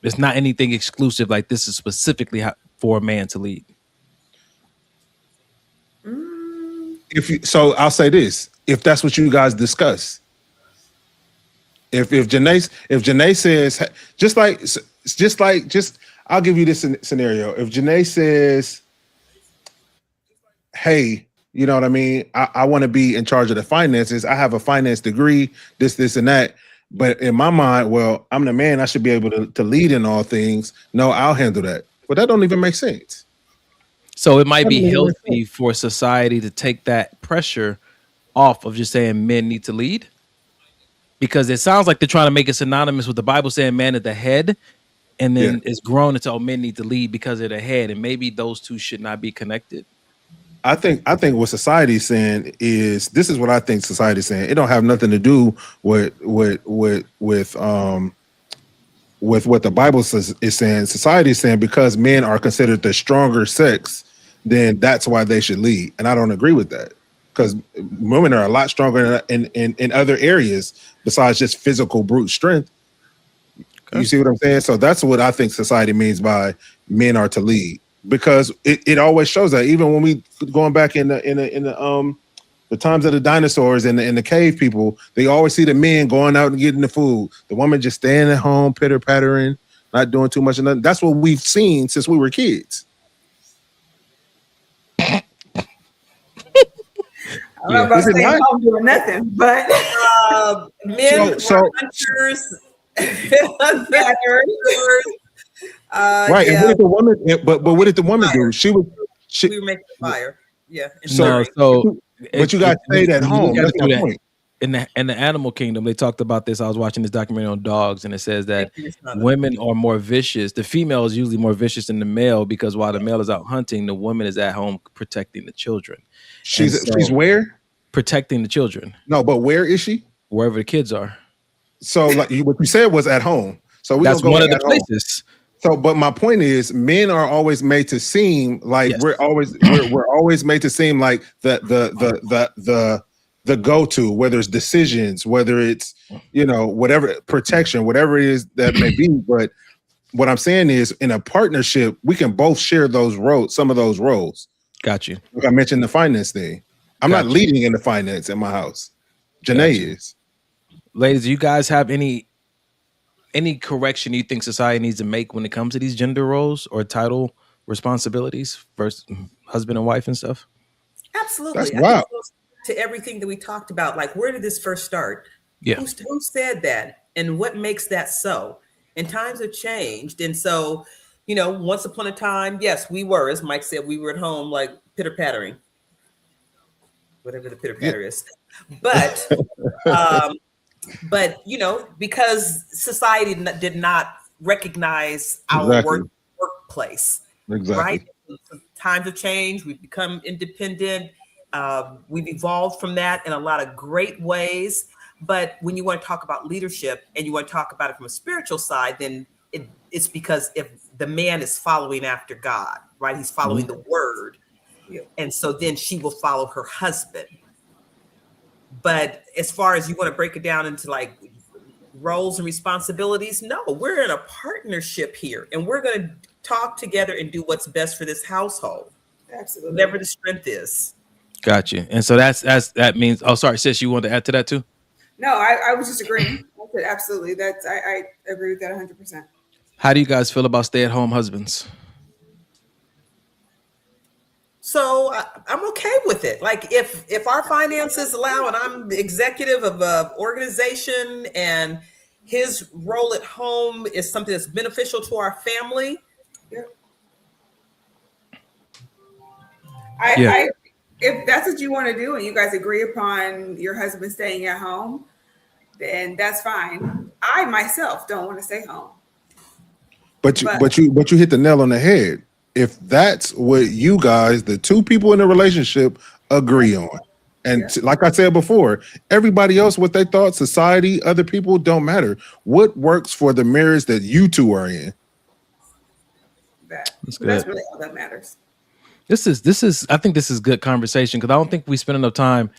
there's not anything exclusive like this is specifically for a man to lead. So I'll say this: if that's what you guys discuss, if Janae says just I'll give you this scenario. If Janae says, hey, you know what I mean? I want to be in charge of the finances. I have a finance degree, this, and that. But in my mind, well, I'm the man. I should be able to lead in all things. No, I'll handle that. But that don't even make sense. So it might be healthy for society to take that pressure off of just saying men need to lead. Because it sounds like they're trying to make it synonymous with the Bible saying man is the head. And then it's grown into, men need to lead because they're the head. And maybe those two should not be connected. I think what society's saying is, this is what I think society's saying. It don't have nothing to do with what the Bible is saying. Society is saying because men are considered the stronger sex, then that's why they should lead. And I don't agree with that, because women are a lot stronger in other areas besides just physical brute strength. Okay. You see what I'm saying? So that's what I think society means by men are to lead. Because it always shows that, even when we going back in the times of the dinosaurs and the cave people, they always see the men going out and getting the food. The woman just staying at home, pitter pattering, not doing too much of nothing. That's what we've seen since we were kids. I'm not about to stay home doing nothing, but men were hunters. Right, and what did the woman? But what did the woman do? She we were making fire. Yeah. But you guys stayed at home. That's my point. In the animal kingdom, they talked about this. I was watching this documentary on dogs, and it says that women are more vicious. The female is usually more vicious than the male, because while the male is out hunting, the woman is at home protecting the children. She's where? Protecting the children. No, but where is she? Wherever the kids are. So, like what you said was at home. So that's one of the places. So, but my point is, men are always made to seem like we're always made to seem like the go-to, whether it's decisions, whether it's, whatever, protection, whatever it is that may be. But what I'm saying is, in a partnership, we can both share those roles, some of those roles. Got you. Like I mentioned the finance thing. I'm not leading in the finance in my house. Janae is. Ladies, do you guys have any correction you think society needs to make when it comes to these gender roles or title responsibilities versus husband and wife and stuff? Absolutely. That's wild. To everything that we talked about, like, where did this first start? Yeah. Who said that? And what makes that so? And times have changed. And so, once upon a time, yes, we were, as Mike said, we were at home, like, pitter-pattering. Whatever the pitter-patter is. But, because society did not recognize our workplace, right? Times have changed. We've become independent. We've evolved from that in a lot of great ways. But when you want to talk about leadership and you want to talk about it from a spiritual side, then it's because if the man is following after God, right? He's following the word. And so then she will follow her husband. But as far as you want to break it down into like roles and responsibilities, no, we're in a partnership here, and we're going to talk together and do what's best for this household. Absolutely. Whatever the strength is. Got you. And so that means, oh, sorry, sis, you want to add to that too? No, I was just agreeing. I said absolutely. I agree with that 100%. How do you guys feel about stay-at-home husbands? So I'm okay with it. Like if our finances allow, and I'm the executive of an organization, and his role at home is something that's beneficial to our family, I if that's what you want to do and you guys agree upon your husband staying at home, then that's fine. I myself don't want to stay home. But you hit the nail on the head. If that's what you guys, the two people in the relationship, agree on, and like I said before, everybody else, what they thought, society, other people, don't matter. What works for the marriage that you two are in? That's really all that matters. This is I think this is good conversation because I don't think we spend enough time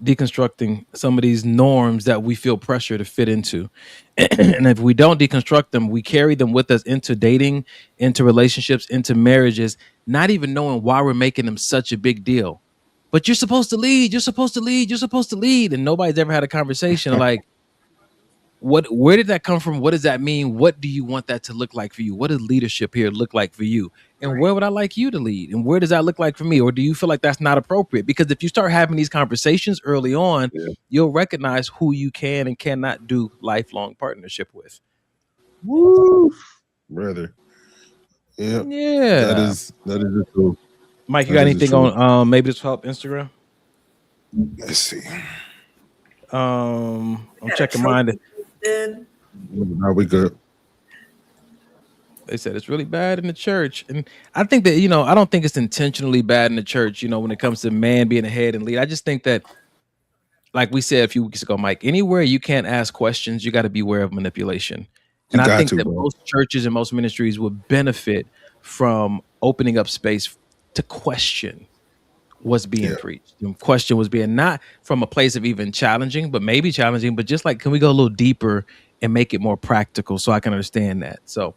deconstructing some of these norms that we feel pressure to fit into. And if we don't deconstruct them, we carry them with us into dating, into relationships, into marriages, not even knowing why we're making them such a big deal. But you're supposed to lead, you're supposed to lead, you're supposed to lead. And nobody's ever had a conversation like, where did that come from? What does that mean? What do you want that to look like for you? What does leadership here look like for you? And where would I like you to lead? And where does that look like for me? Or do you feel like that's not appropriate? Because if you start having these conversations early on, you'll recognize who you can and cannot do lifelong partnership with. Woo, brother. Yeah. That is the truth. Mike, you got anything on maybe this will help Instagram? Let's see. I'm checking mine. Are we good? They said it's really bad in the church. And I think that, I don't think it's intentionally bad in the church, when it comes to man being ahead and lead. I just think that, like we said a few weeks ago, Mike, anywhere you can't ask questions, you got to be aware of manipulation. And I think that most churches and most ministries would benefit from opening up space to question what's being preached. And question was being not from a place of even challenging, but maybe challenging, but just like, can we go a little deeper and make it more practical so I can understand that? So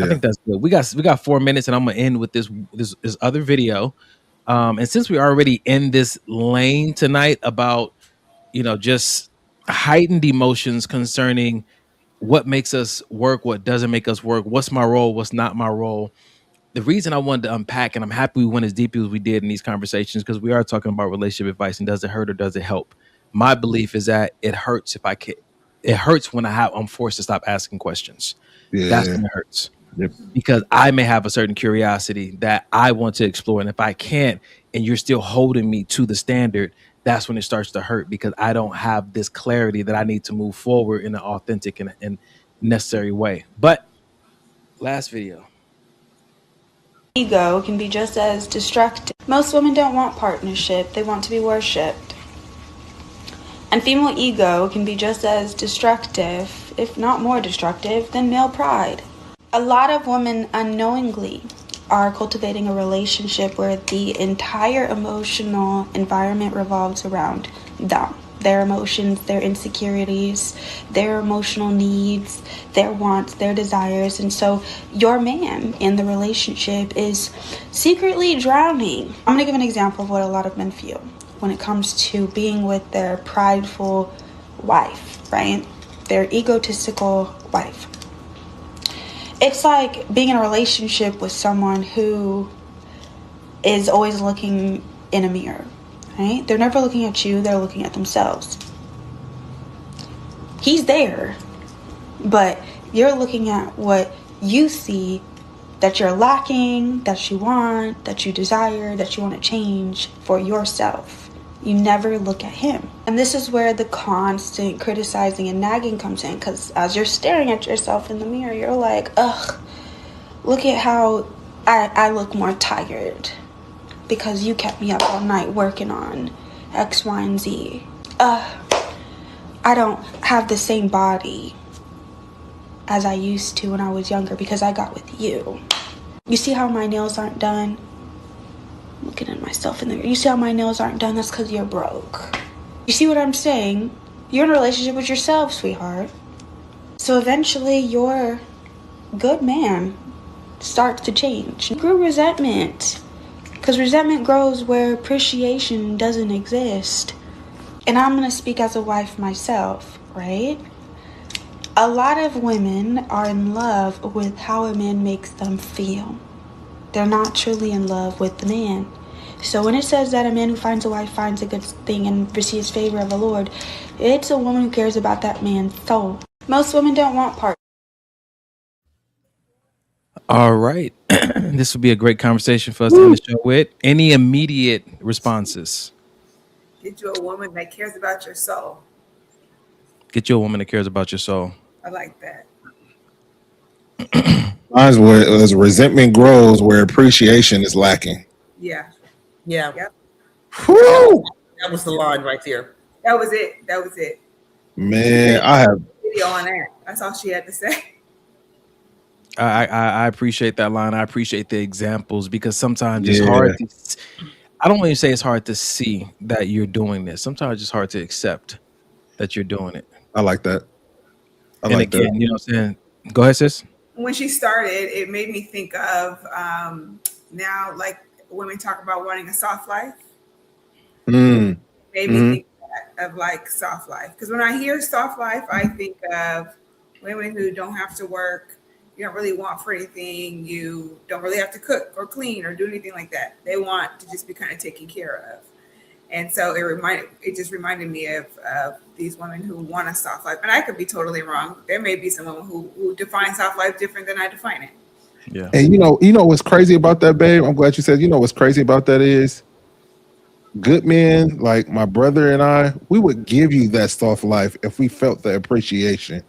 I think that's good. We got 4 minutes, and I'm gonna end with this other video. And since we're already in this lane tonight about just heightened emotions concerning what makes us work, what doesn't make us work, what's my role, what's not my role. The reason I wanted to unpack, and I'm happy we went as deep as we did in these conversations, because we are talking about relationship advice and does it hurt or does it help? My belief is that it hurts if I can. It hurts when I'm forced to stop asking questions. That's when it hurts. Because I may have a certain curiosity that I want to explore. And if I can't, and you're still holding me to the standard, that's when it starts to hurt, because I don't have this clarity that I need to move forward in an authentic and necessary way. But last video. Ego can be just as destructive. Most women don't want partnership, they want to be worshipped. And female ego can be just as destructive, if not more destructive, than male pride. A lot of women unknowingly are cultivating a relationship where the entire emotional environment revolves around them. Their emotions, their insecurities, their emotional needs, their wants, their desires. And so your man in the relationship is secretly drowning. I'm going to give an example of what a lot of men feel when it comes to being with their prideful wife, right? Their egotistical wife. It's like being in a relationship with someone who is always looking in a mirror, right? They're never looking at you, they're looking at themselves. He's there, but you're looking at what you see that you're lacking, that you want, that you desire, that you want to change for yourself. You never look at him. And this is where the constant criticizing and nagging comes in, because as you're staring at yourself in the mirror, you're like, ugh, look at how I look more tired because you kept me up all night working on X, Y, and Z. I don't have the same body as I used to when I was younger because I got with you. You see how my nails aren't done? Looking at myself in the mirror. You see how my nails aren't done? That's because you're broke. You see what I'm saying? You're in a relationship with yourself, sweetheart. So eventually your good man starts to change. You grew resentment. Because resentment grows where appreciation doesn't exist. And I'm going to speak as a wife myself, right? A lot of women are in love with how a man makes them feel. They're not truly in love with the man. So when it says that a man who finds a wife finds a good thing and receives favor of the Lord, it's a woman who cares about that man's soul. Most women don't want partners. All right. This would be a great conversation for us to end the show with. Any immediate responses? Get you a woman that cares about your soul. Get you a woman that cares about your soul. I like that. Mine's where as resentment grows, where appreciation is lacking. Yeah. Yeah. Yep. Whew! That was the line right there. That was it. That was it. Man, I have. Video on that. That's all she had to say. I appreciate that line. I appreciate the examples because sometimes it's hard to, I don't want to say it's hard to see that you're doing this. Sometimes it's hard to accept that you're doing it. I like that. And again, you know what I'm saying? Go ahead, sis. When she started, it made me think of now, like women talk about wanting a soft life. Made me think of like soft life. Because when I hear soft life, I think of women who don't have to work. You don't really want for anything. You don't really have to cook or clean or do anything like that. They want to just be kind of taken care of. And so it just reminded me of these women who want a soft life. And I could be totally wrong. There may be some women who define soft life different than I define it. Yeah. And you know what's crazy about that, babe? I'm glad you said, what's crazy about that is good men like my brother and I, we would give you that soft life if we felt the appreciation.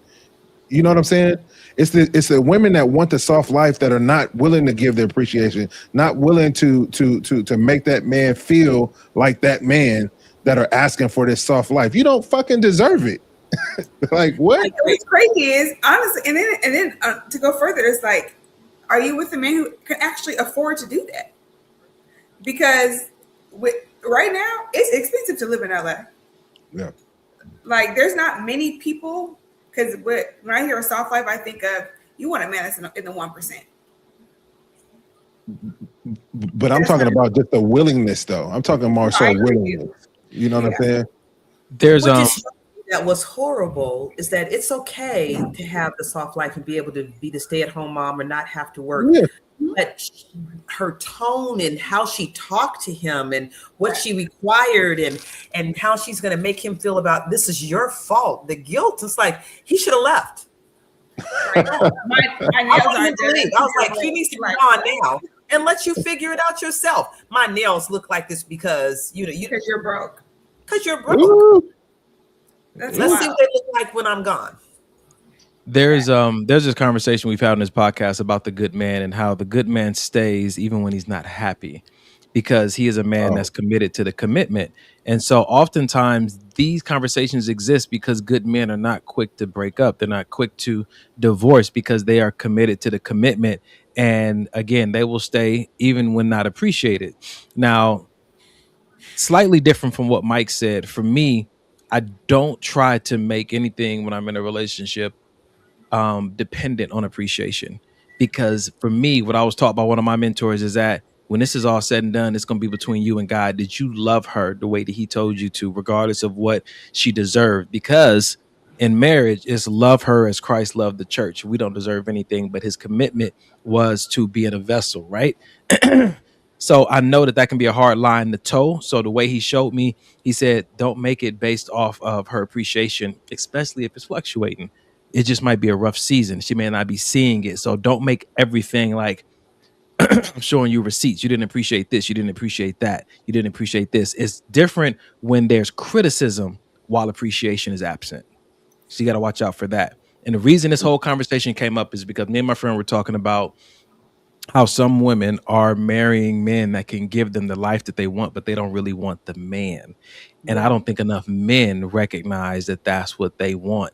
You know what I'm saying? It's the women that want the soft life that are not willing to give the appreciation, not willing to make that man feel like that man, that are asking for this soft life. You don't fucking deserve it. Like what? Like, what's crazy is honestly, and then to go further, it's like, are you with a man who can actually afford to do that? Because right now it's expensive to live in LA. Yeah. Like there's not many people. Because when I hear a soft life, I think of you want a man that's in the 1%. But I'm talking about just the willingness, though. I'm talking more so willingness. You know what I'm saying? There's that was horrible is that it's okay to have the soft life and be able to be the stay-at-home mom or not have to work. Yeah. But her tone and how she talked to him and what she required and how she's going to make him feel about this is your fault. The guilt, it's like he should have left. I was like, he needs to be on now and let you figure it out yourself. My nails look like this because because you're broke. Because you're broke. Let's see what they look like when I'm gone. There's this conversation we've had on this podcast about the good man and how the good man stays even when he's not happy because he is a man that's committed to the commitment. And so oftentimes these conversations exist because good men are not quick to break up. They're not quick to divorce because they are committed to the commitment. And again, they will stay even when not appreciated. Now, slightly different from what Mike said. For me, I don't try to make anything when I'm in a relationship dependent on appreciation, because for me, what I was taught by one of my mentors is that when this is all said and done, it's going to be between you and God. Did you love her the way that he told you to, regardless of what she deserved? Because in marriage, it's love her as Christ loved the church. We don't deserve anything, but his commitment was to being a vessel, right? So I know that can be a hard line to toe. So the way he showed me, he said, don't make it based off of her appreciation, especially if it's fluctuating. It just might be a rough season. She may not be seeing it. So don't make everything like I'm showing you receipts. You didn't appreciate this. You didn't appreciate that. You didn't appreciate this. It's different when there's criticism while appreciation is absent. So you got to watch out for that. And the reason this whole conversation came up is because me and my friend were talking about how some women are marrying men that can give them the life that they want, but they don't really want the man. And I don't think enough men recognize that that's what they want.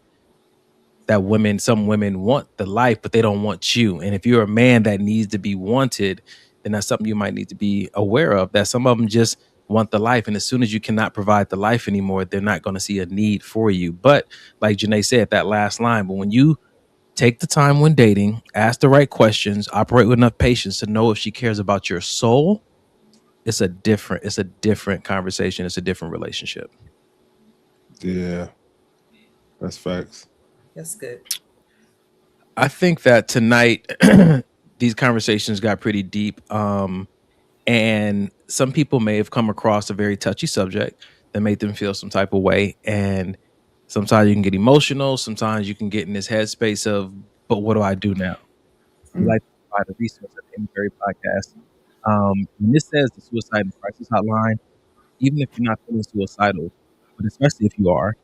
That some women want the life, but they don't want you. And if you're a man that needs to be wanted, then that's something you might need to be aware of, that some of them just want the life. And as soon as you cannot provide the life anymore, they're not going to see a need for you. But like Janae said, that last line, but when you take the time when dating, ask the right questions, operate with enough patience to know if she cares about your soul, it's a different conversation. It's a different relationship. Yeah, that's facts. That's good. I think that tonight these conversations got pretty deep. And some people may have come across a very touchy subject that made them feel some type of way. And sometimes you can get emotional. Sometimes you can get in this headspace of, but what do I do now? Like provide a resource at the end of every podcast. When this says the Suicide and Crisis Hotline, even if you're not feeling suicidal, but especially if you are,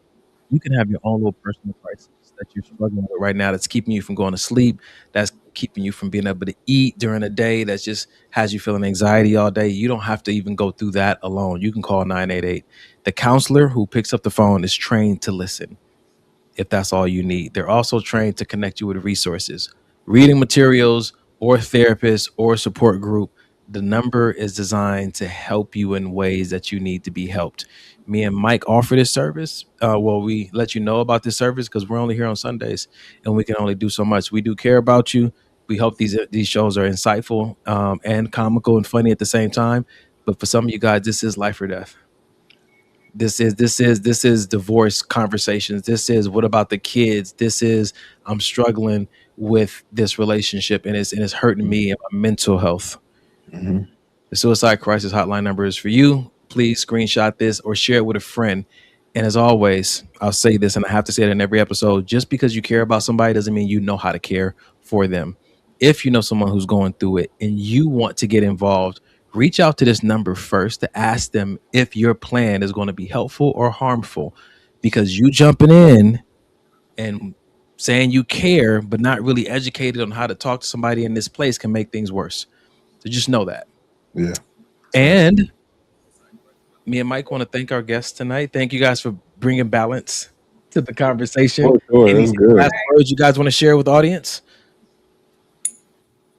you can have your own little personal crisis that you're struggling with right now that's keeping you from going to sleep, that's keeping you from being able to eat during the day, that just has you feeling anxiety all day. You don't have to even go through that alone. You can call 988. The counselor who picks up the phone is trained to listen if that's all you need. They're also trained to connect you with resources, reading materials, or therapists or support group. The number is designed to help you in ways that you need to be helped. Me and Mike offer this service. We let you know about this service because we're only here on Sundays and we can only do so much. We do care about you. We hope these shows are insightful and comical and funny at the same time. But for some of you guys, this is life or death. This is divorce conversations. This is what about the kids? This is I'm struggling with this relationship and it's hurting me and my mental health. Mm-hmm. The Suicide Crisis Hotline number is for you. Please screenshot this or share it with a friend. And as always, I'll say this, and I have to say it in every episode, just because you care about somebody doesn't mean you know how to care for them. If you know someone who's going through it and you want to get involved, reach out to this number first to ask them if your plan is going to be helpful or harmful, because you jumping in and saying you care but not really educated on how to talk to somebody in this place can make things worse. So just know that. Yeah. And me and Mike want to thank our guests tonight. Thank you guys for bringing balance to the conversation. Oh, sure. Any That's good. last words you guys want to share with the audience?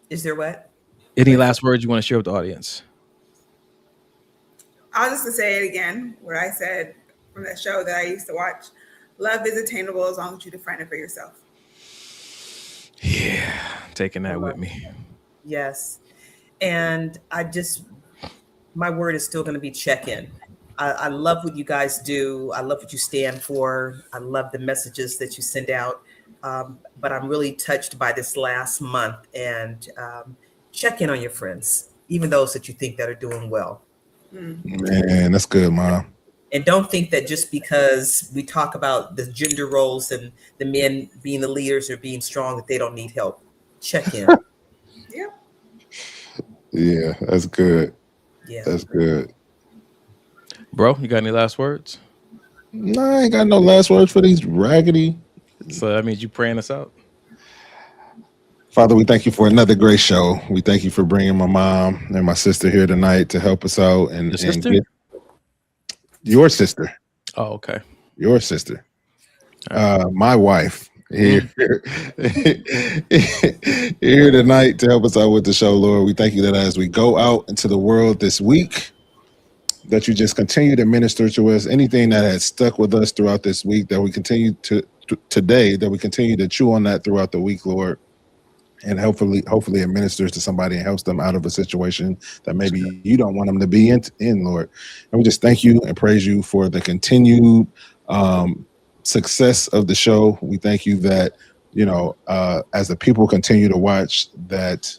Is there what? Any last words you want to share with the audience? I'll just say it again, what I said from that show that I used to watch. Love is attainable as long as you define it for yourself. Yeah, taking that with me. Yes. And my word is still going to be check-in. I love what you guys do. I love what you stand for. I love the messages that you send out. But I'm really touched by this last month, and check in on your friends, even those that you think that are doing well. Man, that's good, Mom. And don't think that just because we talk about the gender roles and the men being the leaders or being strong, that they don't need help. Check in. Yeah, that's good. Yeah. That's good. Bro, you got any last words? No, I ain't got no last words for these raggedy. So that means you praying us out? Father, we thank you for another great show. We thank you for bringing my mom and my sister here tonight to help us out. And Your sister? Your sister. Oh, okay. Your sister. My wife here tonight to help us out with the show, Lord. We thank you that as we go out into the world this week, that you just continue to minister to us. Anything that has stuck with us throughout this week, that we continue to today, that we continue to chew on that throughout the week, Lord. And hopefully it ministers to somebody and helps them out of a situation that maybe you don't want them to be in, Lord. And we just thank you and praise you for the continued success of the show. We thank you that, as the people continue to watch, that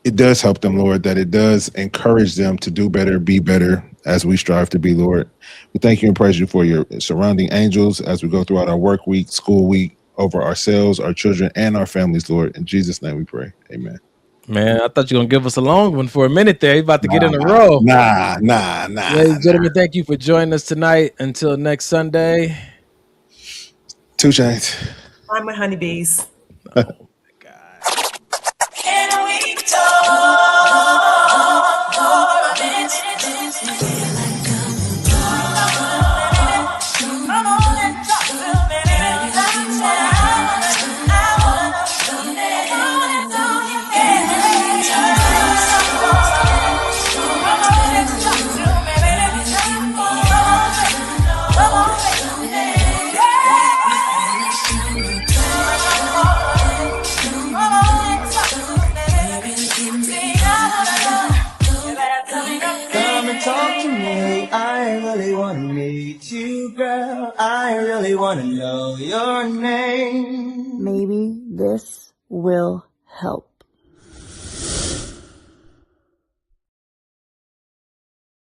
it does help them, Lord, that it does encourage them to do better, be better as we strive to be, Lord. We thank you and praise you for your surrounding angels as we go throughout our work week, school week, over ourselves, our children, and our families, Lord. In Jesus' name we pray. Amen. Man, I thought you were going to give us a long one for a minute there. You're about to get in a row. Nah. Ladies and gentlemen, thank you for joining us tonight. Until next Sunday. 2 Chainz. Bye, my honeybees. Can we talk? Come on and talk to me. Come and talk to me. I really want to meet you, girl. I really want to know your name. Maybe this will help.